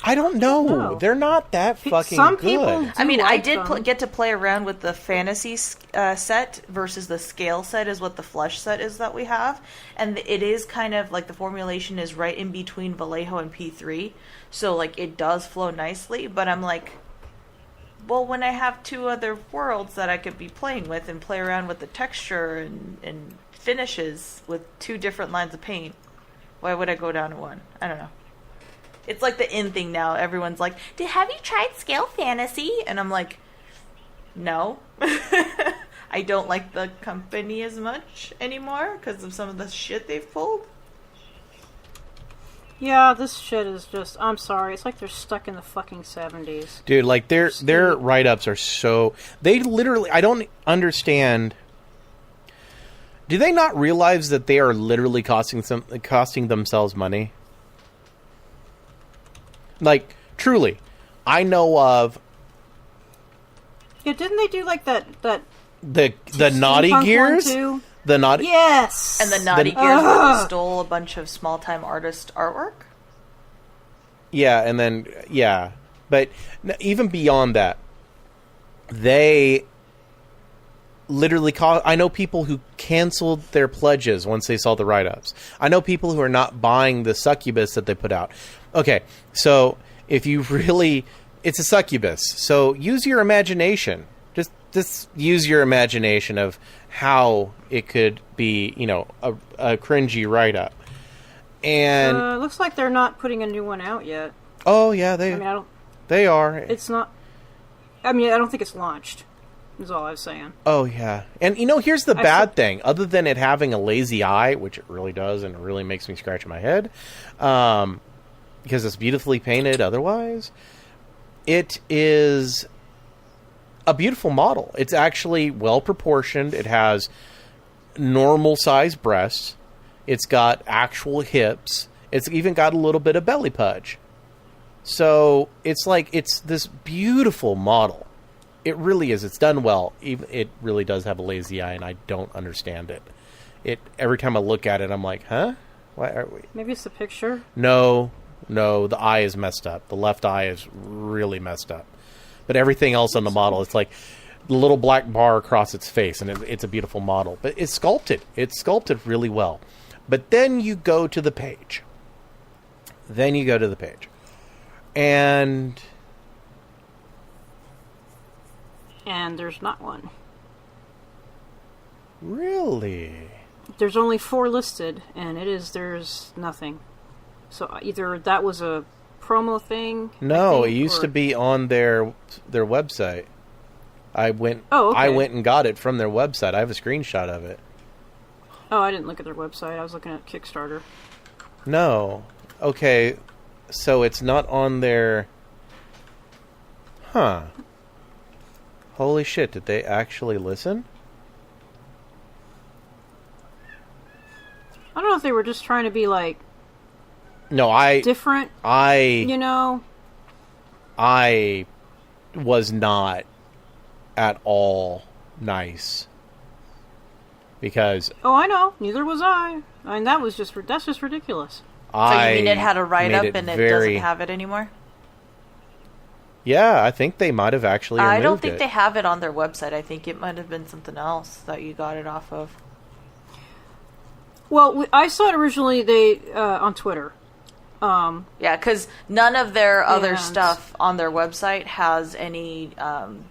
I don't know. They're not that fucking Some good. people I mean, like I did them. get to play around with the fantasy set versus the scale set is what the flesh set is that we have. And it is kind of like the formulation is right in between Vallejo and P3. So, like, it does flow nicely. But I'm like, well, when I have 2 other worlds that I could be playing with and play around with the texture and finishes with 2 different lines of paint, why would I go down to 1? I don't know. It's like the in thing now. Everyone's like, have you tried Scale Fantasy? And I'm like, no. I don't like the company as much anymore because of some of the shit they've pulled. Yeah, this shit is just... I'm sorry. It's like they're stuck in the fucking 70s. Dude, like, their write-ups are so... They literally... I don't understand... Do they not realize that they are literally costing themselves money? Like, truly, I know of... Yeah, didn't they do, like, that The Naughty Steampunk Gears? one, too? The Naughty... Yes! And the Naughty Gears where they stole a bunch of small-time artist artwork? Yeah, and then... Yeah. But even beyond that, they... literally I know people who canceled their pledges once they saw the write-ups. I know people who are not buying the succubus that they put out. Okay, so if you really... It's a succubus, so use your imagination. Just use your imagination of how it could be, a cringy write-up. And looks like they're not putting a new one out yet. oh yeah, they are. It's not. I mean, I don't think it's launched. Is all I was saying. Oh yeah, and here's the bad thing. Other than it having a lazy eye, which it really does, and it really makes me scratch my head, because it's beautifully painted. Otherwise, it is a beautiful model. It's actually well proportioned. It has normal size breasts. It's got actual hips. It's even got a little bit of belly pudge. So it's this beautiful model. It really is. It's done well. It really does have a lazy eye, and I don't understand it. Every time I look at it, I'm like, huh? Why are we? Maybe it's the picture. No, the eye is messed up. The left eye is really messed up. But everything else on the model, it's like the little black bar across its face, and it's a beautiful model. But it's sculpted. It's sculpted really well. But then you go to the page. And there's not one. Really? There's only 4 listed, and there's nothing. So either that was a promo thing. No, it used to be on their website. I went and got it from their website. I have a screenshot of it. Oh, I didn't look at their website. I was looking at Kickstarter. No. Okay. So it's not on their... Huh. Holy shit, did they actually listen? I don't know if they were just trying to be No, different. I was not at all nice. Because... Oh, I know. Neither was I. I mean, that's just ridiculous. So you mean it had a write-up and it doesn't have it anymore? Yeah, I think they might have actually removed it. I don't think they have it on their website. I think it might have been something else that you got it off of. Well, I saw it originally on Twitter. Yeah, because none of their other stuff on their website has any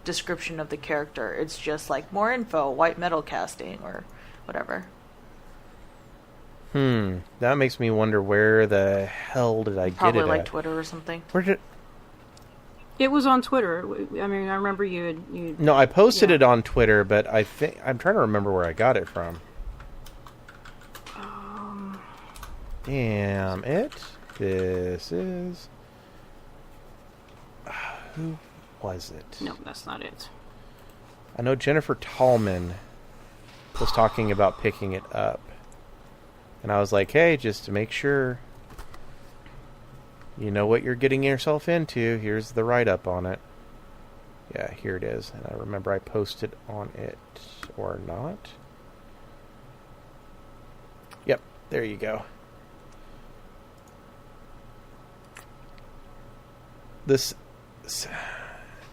description of the character. It's just like more info, white metal casting, or whatever. That makes me wonder where the hell did I get it Probably like at? Twitter or something. It was on Twitter. I mean, I remember you. No, I posted it on Twitter, but I'm trying to remember where I got it from. Damn it. This is... Who was it? No, that's not it. I know Jennifer Tallman was talking about picking it up. And I was like, hey, just to make sure you know what you're getting yourself into, here's the write-up on it. Yeah, here it is. And I remember I posted on it. Or not. Yep, there you go.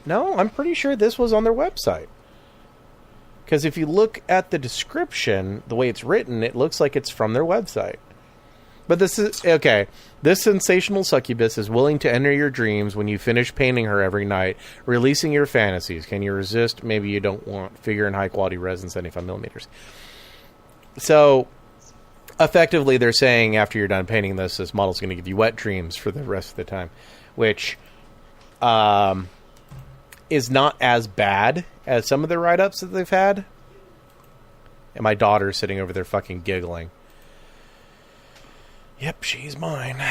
No, I'm pretty sure this was on their website. Because if you look at the description, the way it's written, it looks like it's from their website. But this is... Okay. This sensational succubus is willing to enter your dreams when you finish painting her every night, releasing your fantasies. Can you resist? Maybe you don't want. Figure in high-quality resin, 75mm. So, effectively, they're saying after you're done painting this model's going to give you wet dreams for the rest of the time. Which... is not as bad as some of the write-ups that they've had. And my daughter's sitting over there fucking giggling. Yep, she's mine.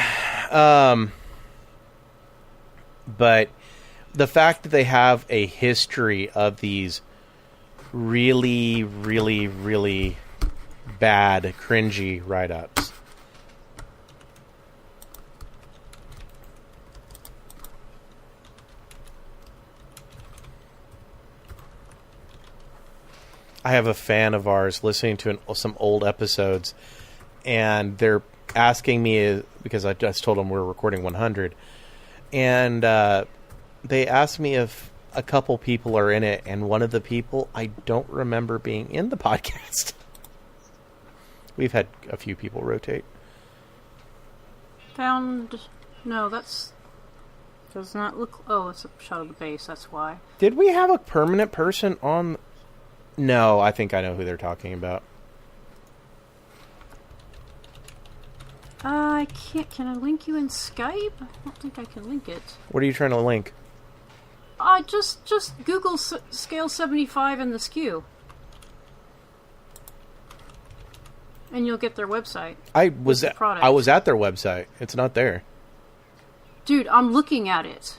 But the fact that they have a history of these really, really, really bad, cringy write-ups. I have a fan of ours listening to some old episodes, and they're asking me, because I just told them we're recording 100, and they asked me if a couple people are in it, and one of the people I don't remember being in the podcast. We've had a few people rotate. No, that's... Does not look... Oh, it's a shot of the base, that's why. Did we have a permanent person on... No, I think I know who they're talking about. I can't... Can I link you in Skype? I don't think I can link it. What are you trying to link? Just Google Scale 75 and the SKU. And you'll get their website. I was at their website. It's not there. Dude, I'm looking at it.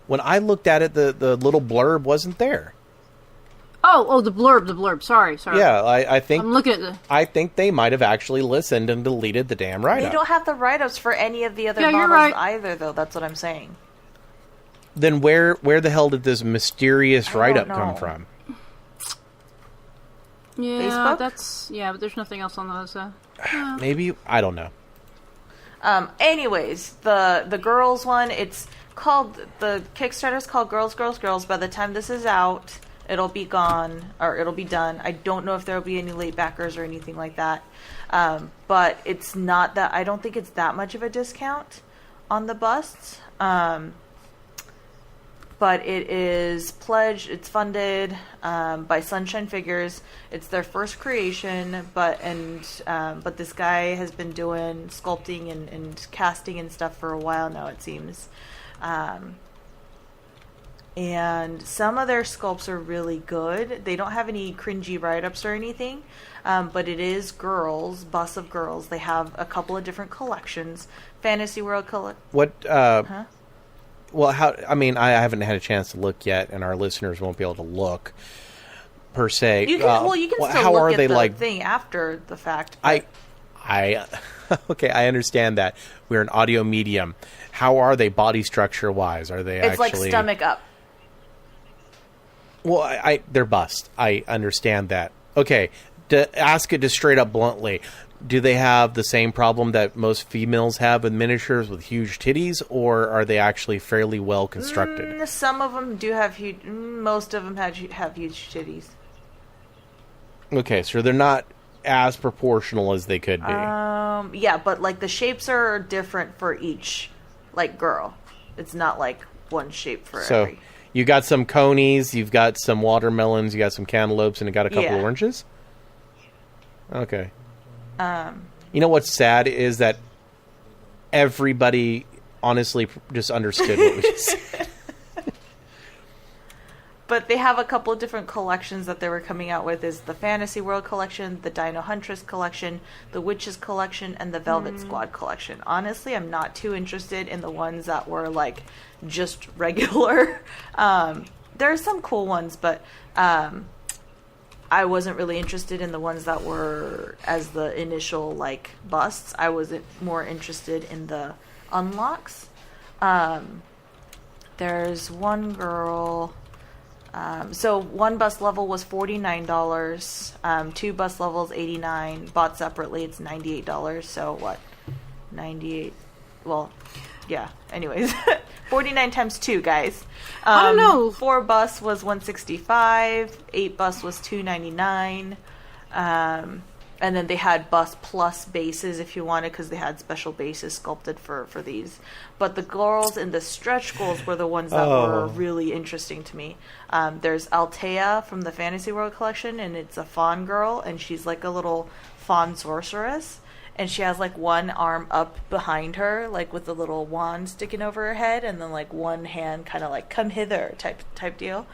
When I looked at it, the little blurb wasn't there. Oh, the blurb. Sorry. Yeah, I think... I'm looking at the... I think they might have actually listened and deleted the damn write-up. They don't have the write-ups for any of the other you're models right. either, though. That's what I'm saying. Then where the hell did this mysterious write-up know. come from? Yeah, Facebook? but there's nothing else on those. Maybe, I don't know. Anyways, the girls one, it's called, the Kickstarter's called Girls, Girls, Girls. By the time this is out, it'll be gone, or it'll be done. I don't know if there'll be any late backers or anything like that. But it's not that, I don't think it's that much of a discount on the busts. But it is pledged, it's funded by Sunshine Figures. It's their first creation, but this guy has been doing sculpting and casting and stuff for a while now, it seems. And some of their sculpts are really good. They don't have any cringy write-ups or anything, but it is girls, busts of girls. They have a couple of different collections. Fantasy World What? Huh? Well, I haven't had a chance to look yet, and our listeners won't be able to look per se. You can still how look are at they, the like, thing after the fact. I okay, I understand that we're an audio medium. How are they body structure wise? Are they It's actually like stomach up. Well, they're bust. I understand that. Okay, to ask it just straight up bluntly, do they have the same problem that most females have with miniatures with huge titties, or are they actually fairly well constructed? Some of them do have huge. Most of them have huge titties. Okay, so they're not as proportional as they could be. Yeah, but like the shapes are different for each, like, girl. It's not like one shape for so every. You got some conies, you've got some watermelons, you got some cantaloupes, and you got a couple of oranges? Okay. You know what's sad is that everybody honestly just understood what we just said. But they have a couple of different collections that they were coming out with. Is the Fantasy World collection, the Dino Huntress collection, the Witches collection, and the Velvet Squad collection. Honestly, I'm not too interested in the ones that were like just regular. There are some cool ones, but I wasn't really interested in the ones that were as the initial like busts. I was more interested in the unlocks. There's one girl. So one bust level was $49. Two bust levels $89. Bought separately, it's $98. So what? 98. Well, yeah. Anyways, 49 times 2, guys. I don't know. 4 busts was $165. 8 busts was $299. And then they had bust plus bases if you wanted, because they had special bases sculpted for these. But the girls in the stretch goals were the ones that were really interesting to me. There's Altea from the Fantasy World collection, and it's a fawn girl, and she's like a little fawn sorceress. And she has like one arm up behind her, like with a little wand sticking over her head, and then like one hand kind of like come hither type deal.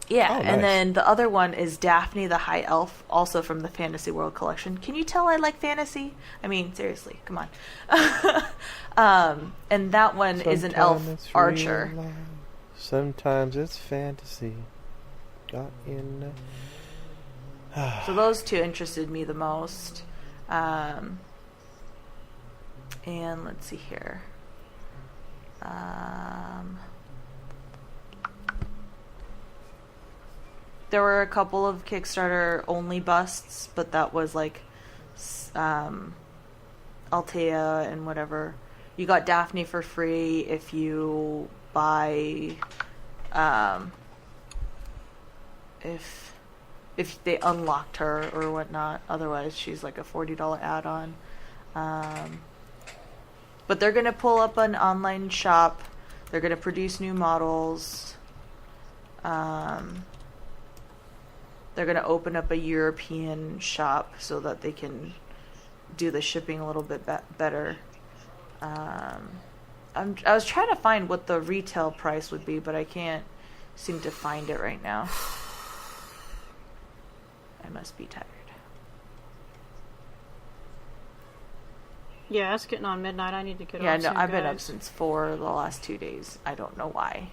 Yeah, nice. And then the other one is Daphne the High Elf, also from the Fantasy World collection. Can you tell I like fantasy? I mean, seriously, come on. And that one is an elf archer. Sometimes it's fantasy. Got in. So those two interested me the most. And let's see here. There were a couple of Kickstarter only busts, but that was like Altea and whatever. You got Daphne for free if you buy if they unlocked her or whatnot. Otherwise, she's like a $40 add-on. But they're going to pull up an online shop. They're going to produce new models. They're going to open up a European shop so that they can do the shipping a little bit better. I was trying to find what the retail price would be, but I can't seem to find it right now. I must be tired. Yeah, it's getting on midnight. I need to get off Yeah, no, soon, I've been up guys. since 4 the last 2 days. I don't know why.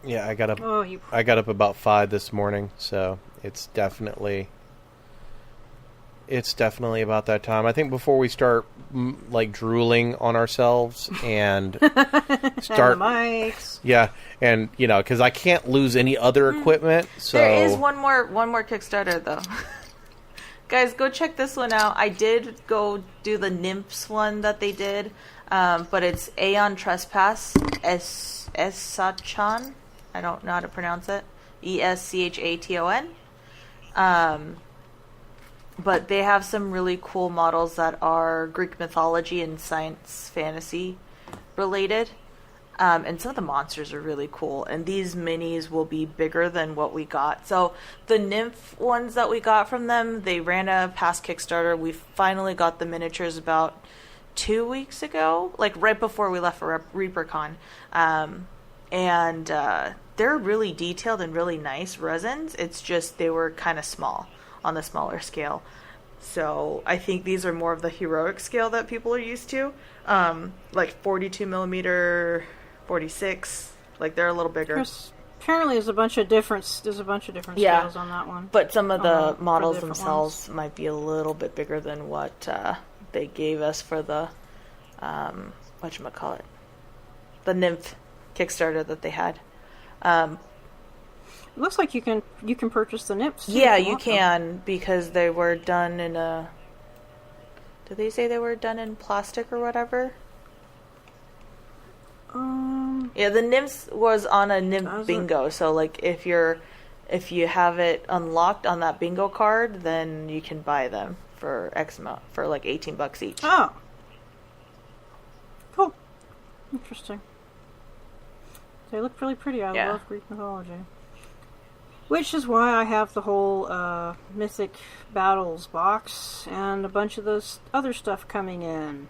Yeah, I got up. Oh, you... I got up about 5 this morning, so it's definitely about that time. I think before we start like drooling on ourselves and start and the mics. Yeah, and because I can't lose any other equipment. So There is one more Kickstarter though. Guys, go check this one out. I did go do the Nymphs one that they did, but it's Aeon Trespass Eschaton. I don't know how to pronounce it. Eschaton. But they have some really cool models that are Greek mythology and science fantasy related. And some of the monsters are really cool. And these minis will be bigger than what we got. So the nymph ones that we got from them, they ran a past Kickstarter. We finally got the miniatures about 2 weeks ago, like right before we left for ReaperCon. And they're really detailed and really nice resins. It's just they were kind of small on the smaller scale. So I think these are more of the heroic scale that people are used to. Like 42 millimeter, 46. Like they're a little bigger. Apparently there's a bunch of different scales on that one. But some of the models different themselves might be a little bit bigger than what they gave us for the whatchamacallit, the nymph Kickstarter that they had. It looks like you can purchase the nymphs. Yeah, you can, because they were done in a... Did they say they were done in plastic or whatever? Yeah, the nymphs was on a nymph bingo, so like if you have it unlocked on that bingo card, then you can buy them for X amount, for like $18 each. Oh. Cool. Interesting. They look really pretty. I love Greek mythology. Which is why I have the whole Mythic Battles box and a bunch of those other stuff coming in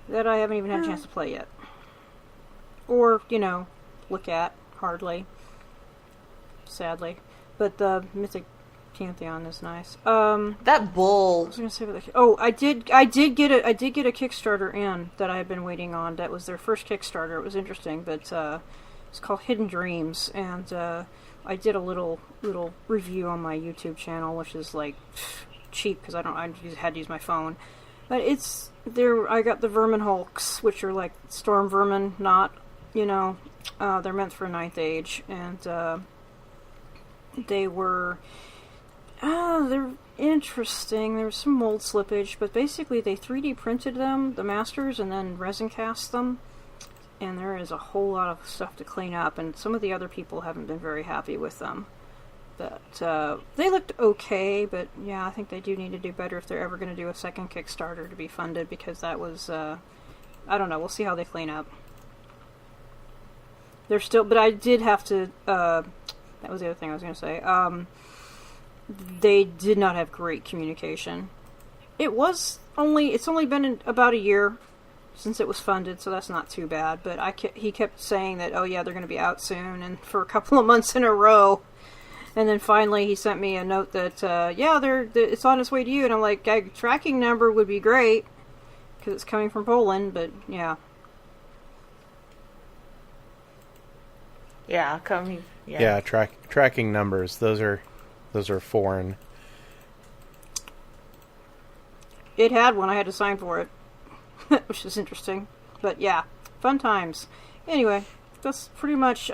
that I haven't even had a chance to play yet. Or, look at, hardly. Sadly. But the Mythic Pantheon is nice. That bull. I was gonna say I did get a Kickstarter in that I had been waiting on. That was their first Kickstarter. It was interesting, but it's called Hidden Dreams, and I did a little review on my YouTube channel, which is like cheap because I had to use my phone. But it's there. I got the Vermin Hulks, which are like storm vermin, not they're meant for 9th age, and they were they're interesting. There was some mold slippage, but basically they 3D printed them, the masters, and then resin cast them. And there is a whole lot of stuff to clean up, and some of the other people haven't been very happy with them. But they looked okay, but yeah, I think they do need to do better if they're ever going to do a second Kickstarter to be funded, because that was, I don't know, we'll see how they clean up. They're still, but I did have to, that was the other thing I was going to say, they did not have great communication. It's only been about a year since it was funded, so that's not too bad. But he kept saying that, oh yeah, they're going to be out soon, and for a couple of months in a row. And then finally he sent me a note that, it's on its way to you. And I'm like, a tracking number would be great, because it's coming from Poland, but yeah. Yeah, tracking numbers. Those are foreign. It had one. I had to sign for it. Which is interesting. But yeah, fun times. Anyway, that's pretty much,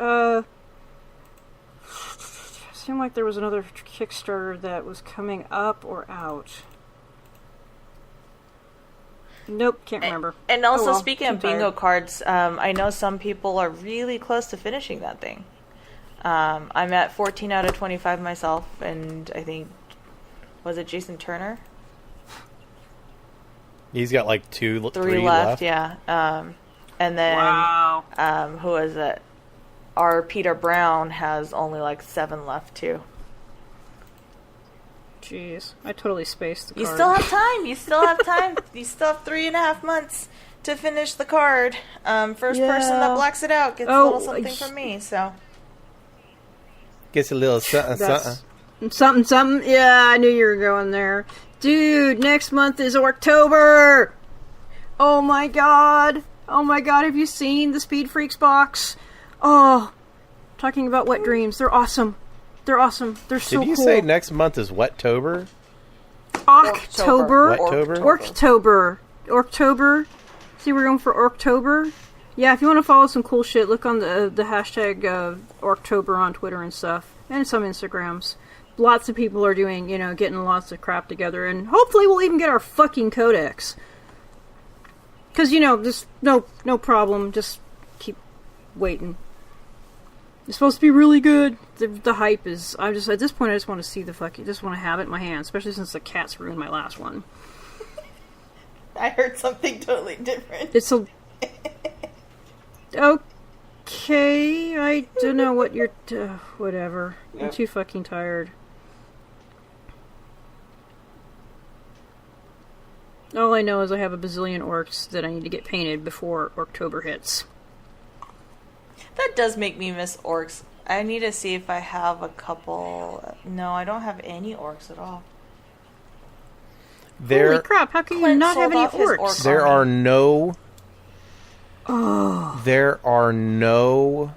seemed like there was another Kickstarter that was coming up or out. Nope, can't remember. And also, well, speaking of too tired. bingo cards, I know some people are really close to finishing that thing. I'm at 14 out of 25 myself, and I think, was it Jason Turner? He's got like three left. Yeah. And then, Wow. who is it? Our Peter Brown has only like 7 left too. Jeez, I totally spaced the card. You still have time. You still have time. You still have 3.5 months to finish the card. First person that blacks it out gets a little something from me. So Gets a little something. Something. Yeah, I knew you were going there. Dude, next month is October! Oh my god, have you seen the Speed Freaks box? Oh, talking about wet dreams. They're awesome. They're so cool. Did you say next month is Wettober? October. Wettober? October. See, we're going for October. Yeah, if you want to follow some cool shit, look on the hashtag October on Twitter and stuff. And some Instagrams. Lots of people are doing, getting lots of crap together. And hopefully we'll even get our fucking codex. Because, just no problem. Just keep waiting. It's supposed to be really good. The hype is... at this point, I just want to see just want to have it in my hand. Especially since the cats ruined my last one. I heard something totally different. It's a... Okay, I don't know what you're... whatever. Yep. I'm too fucking tired. All I know is I have a bazillion orcs that I need to get painted before October hits. That does make me miss orcs. I need to see if I have a couple... No, I don't have any orcs at all. Holy crap, how can you Clint not have sold any off his orcs? orc There army. are no... There are no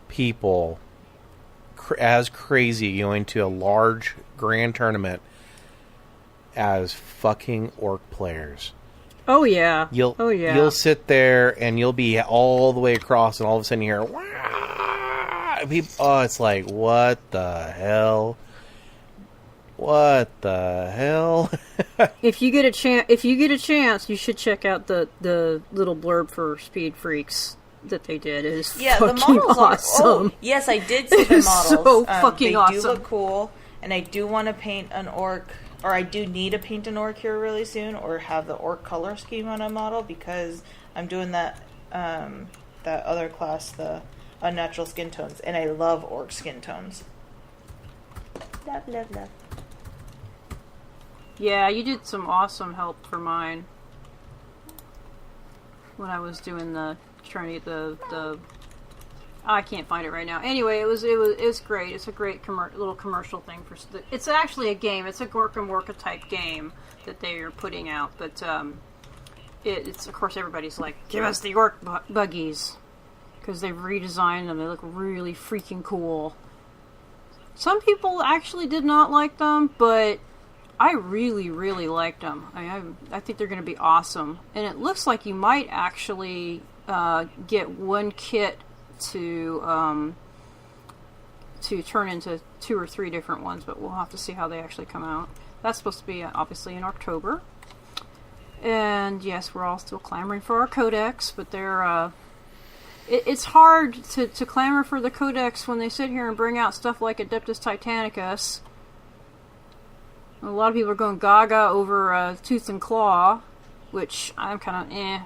people as crazy going to a large grand tournament as fucking orc players. Oh yeah. You'll sit there and you'll be all the way across, and all of a sudden you hear, "Wah!" It's like, what the hell? What the hell? If you get a chance, you should check out the little blurb for Speed Freaks that they did. It is Yeah, fucking the models awesome. are... Oh, yes, I did see the It is models. so fucking they awesome. do look cool, and I do want to paint an orc, or I do need to paint an orc here really soon, or have the orc color scheme on a model, because I'm doing that other class, the unnatural skin tones, and I love orc skin tones. Love. Yeah, you did some awesome help for mine when I was doing trying to get the I can't find it right now. Anyway, it was great. It's a great little commercial thing it's actually a game. It's a Gorka Morka type game that they are putting out, but it's of course everybody's like, give us the orc buggies, because they've redesigned them. They look really freaking cool. Some people actually did not like them, but I really, really liked them. I think they're going to be awesome. And it looks like you might actually get one kit to turn into 2 or 3 different ones, but we'll have to see how they actually come out. That's supposed to be obviously in October. And yes, we're all still clamoring for our codex, but they're... It's hard to clamor for the codex when they sit here and bring out stuff like Adeptus Titanicus. A lot of people are going gaga over Tooth and Claw, which I'm kind of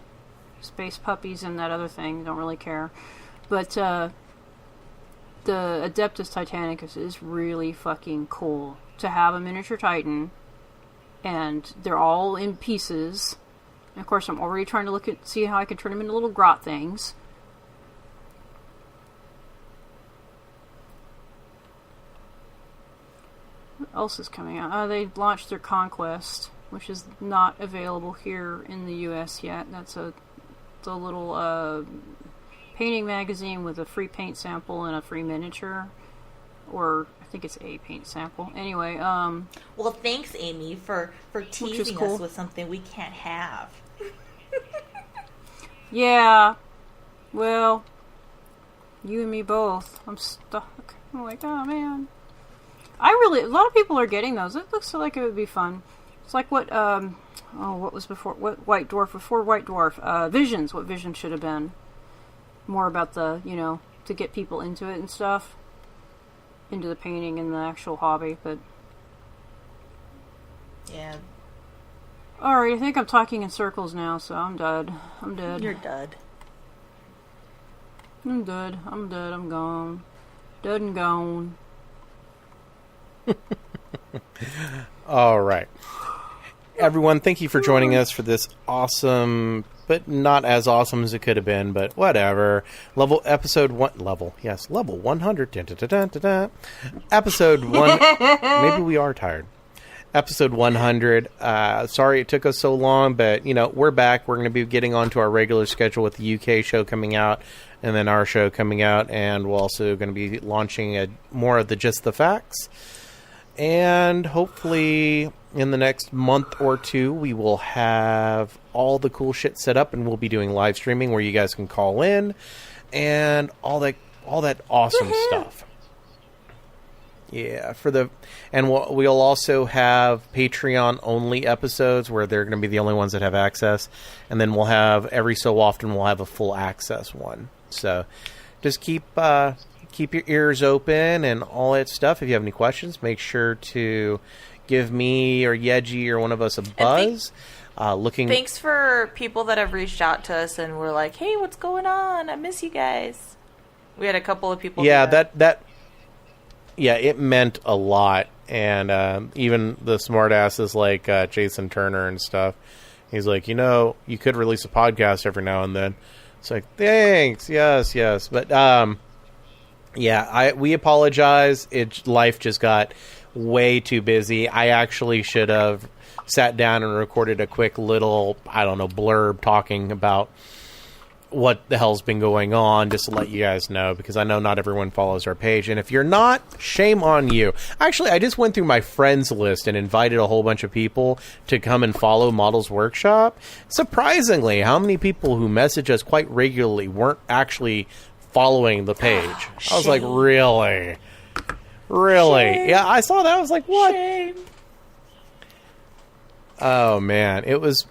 Space puppies and that other thing, don't really care. But the Adeptus Titanicus is really fucking cool. To have a miniature Titan, and they're all in pieces. And of course, I'm already trying to see how I can turn them into little grot things. What else is coming out? They launched their Conquest, which is not available here in the US yet. That's the little painting magazine with a free paint sample and a free miniature. Or I think it's a paint sample. Anyway, Well, thanks, Amy, for teasing cool. us with something we can't have. yeah. Well, you and me both. I'm stuck. I'm like, oh man. A lot of people are getting those. It looks like it would be fun. It's like what what was before? What White Dwarf? Before White Dwarf, Visions. What Vision should have been. More about the, to get people into it and stuff. Into the painting and the actual hobby, but... Yeah. Alright, I think I'm talking in circles now, so I'm dead. I'm dead. You're dead. I'm dead. I'm dead. I'm gone. Dead and gone. All right. Everyone, thank you for joining us for this awesome, but not as awesome as it could have been, but whatever. Level 100. Dun, dun, dun, dun, dun, dun. Episode 1. Maybe we are tired. Episode 100. Sorry it took us so long, but, we're back. We're going to be getting onto our regular schedule with the UK show coming out, and then our show coming out, and we're also going to be launching more of the Just the Facts. And hopefully in the next month or two, we will have all the cool shit set up, and we'll be doing live streaming where you guys can call in and all that awesome stuff. Yeah, we'll also have Patreon only episodes where they're going to be the only ones that have access, and then we'll have every so often we'll have a full access one. So just keep your ears open and all that stuff. If you have any questions, make sure to give me or Yeji or one of us a buzz. Thanks for people that have reached out to us and were like, "Hey, what's going on? I miss you guys." We had a couple of people. Yeah, it meant a lot, and even the smartasses like Jason Turner and stuff. He's like, you could release a podcast every now and then. It's like, thanks, yes, but we apologize. Life just got way too busy. I actually should have sat down and recorded a quick little, blurb talking about what the hell's been going on, just to let you guys know, because I know not everyone follows our page, and if you're not, shame on you. Actually, I just went through my friends list and invited a whole bunch of people to come and follow Models Workshop. Surprisingly, how many people who message us quite regularly weren't actually following the page? I was like, really? Shame. Yeah, I saw that. I was like, what? Shame. Oh, man. It was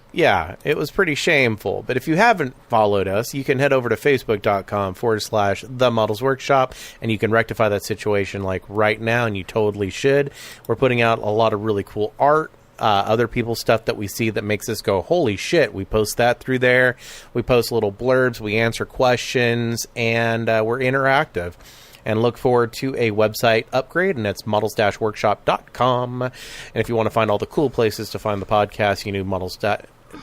pretty shameful. But if you haven't followed us, you can head over to facebook.com/The Models Workshop, and you can rectify that situation like right now, and you totally should. We're putting out a lot of really cool art. Other people's stuff that we see that makes us go, holy shit, we post that through there. We post little blurbs, we answer questions, and we're interactive. And look forward to a website upgrade, and it's models-workshop.com. And if you want to find all the cool places to find the podcast, you know,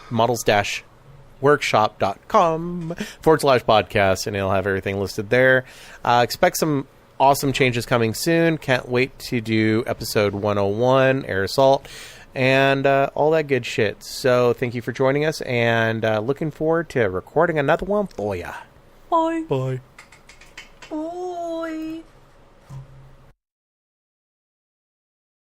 models-workshop.com/podcast, and it'll have everything listed there. Expect some awesome changes coming soon. Can't wait to do episode 101, Air Assault, and all that good shit. So thank you for joining us, and looking forward to recording another one for ya. Bye. Bye. Bye.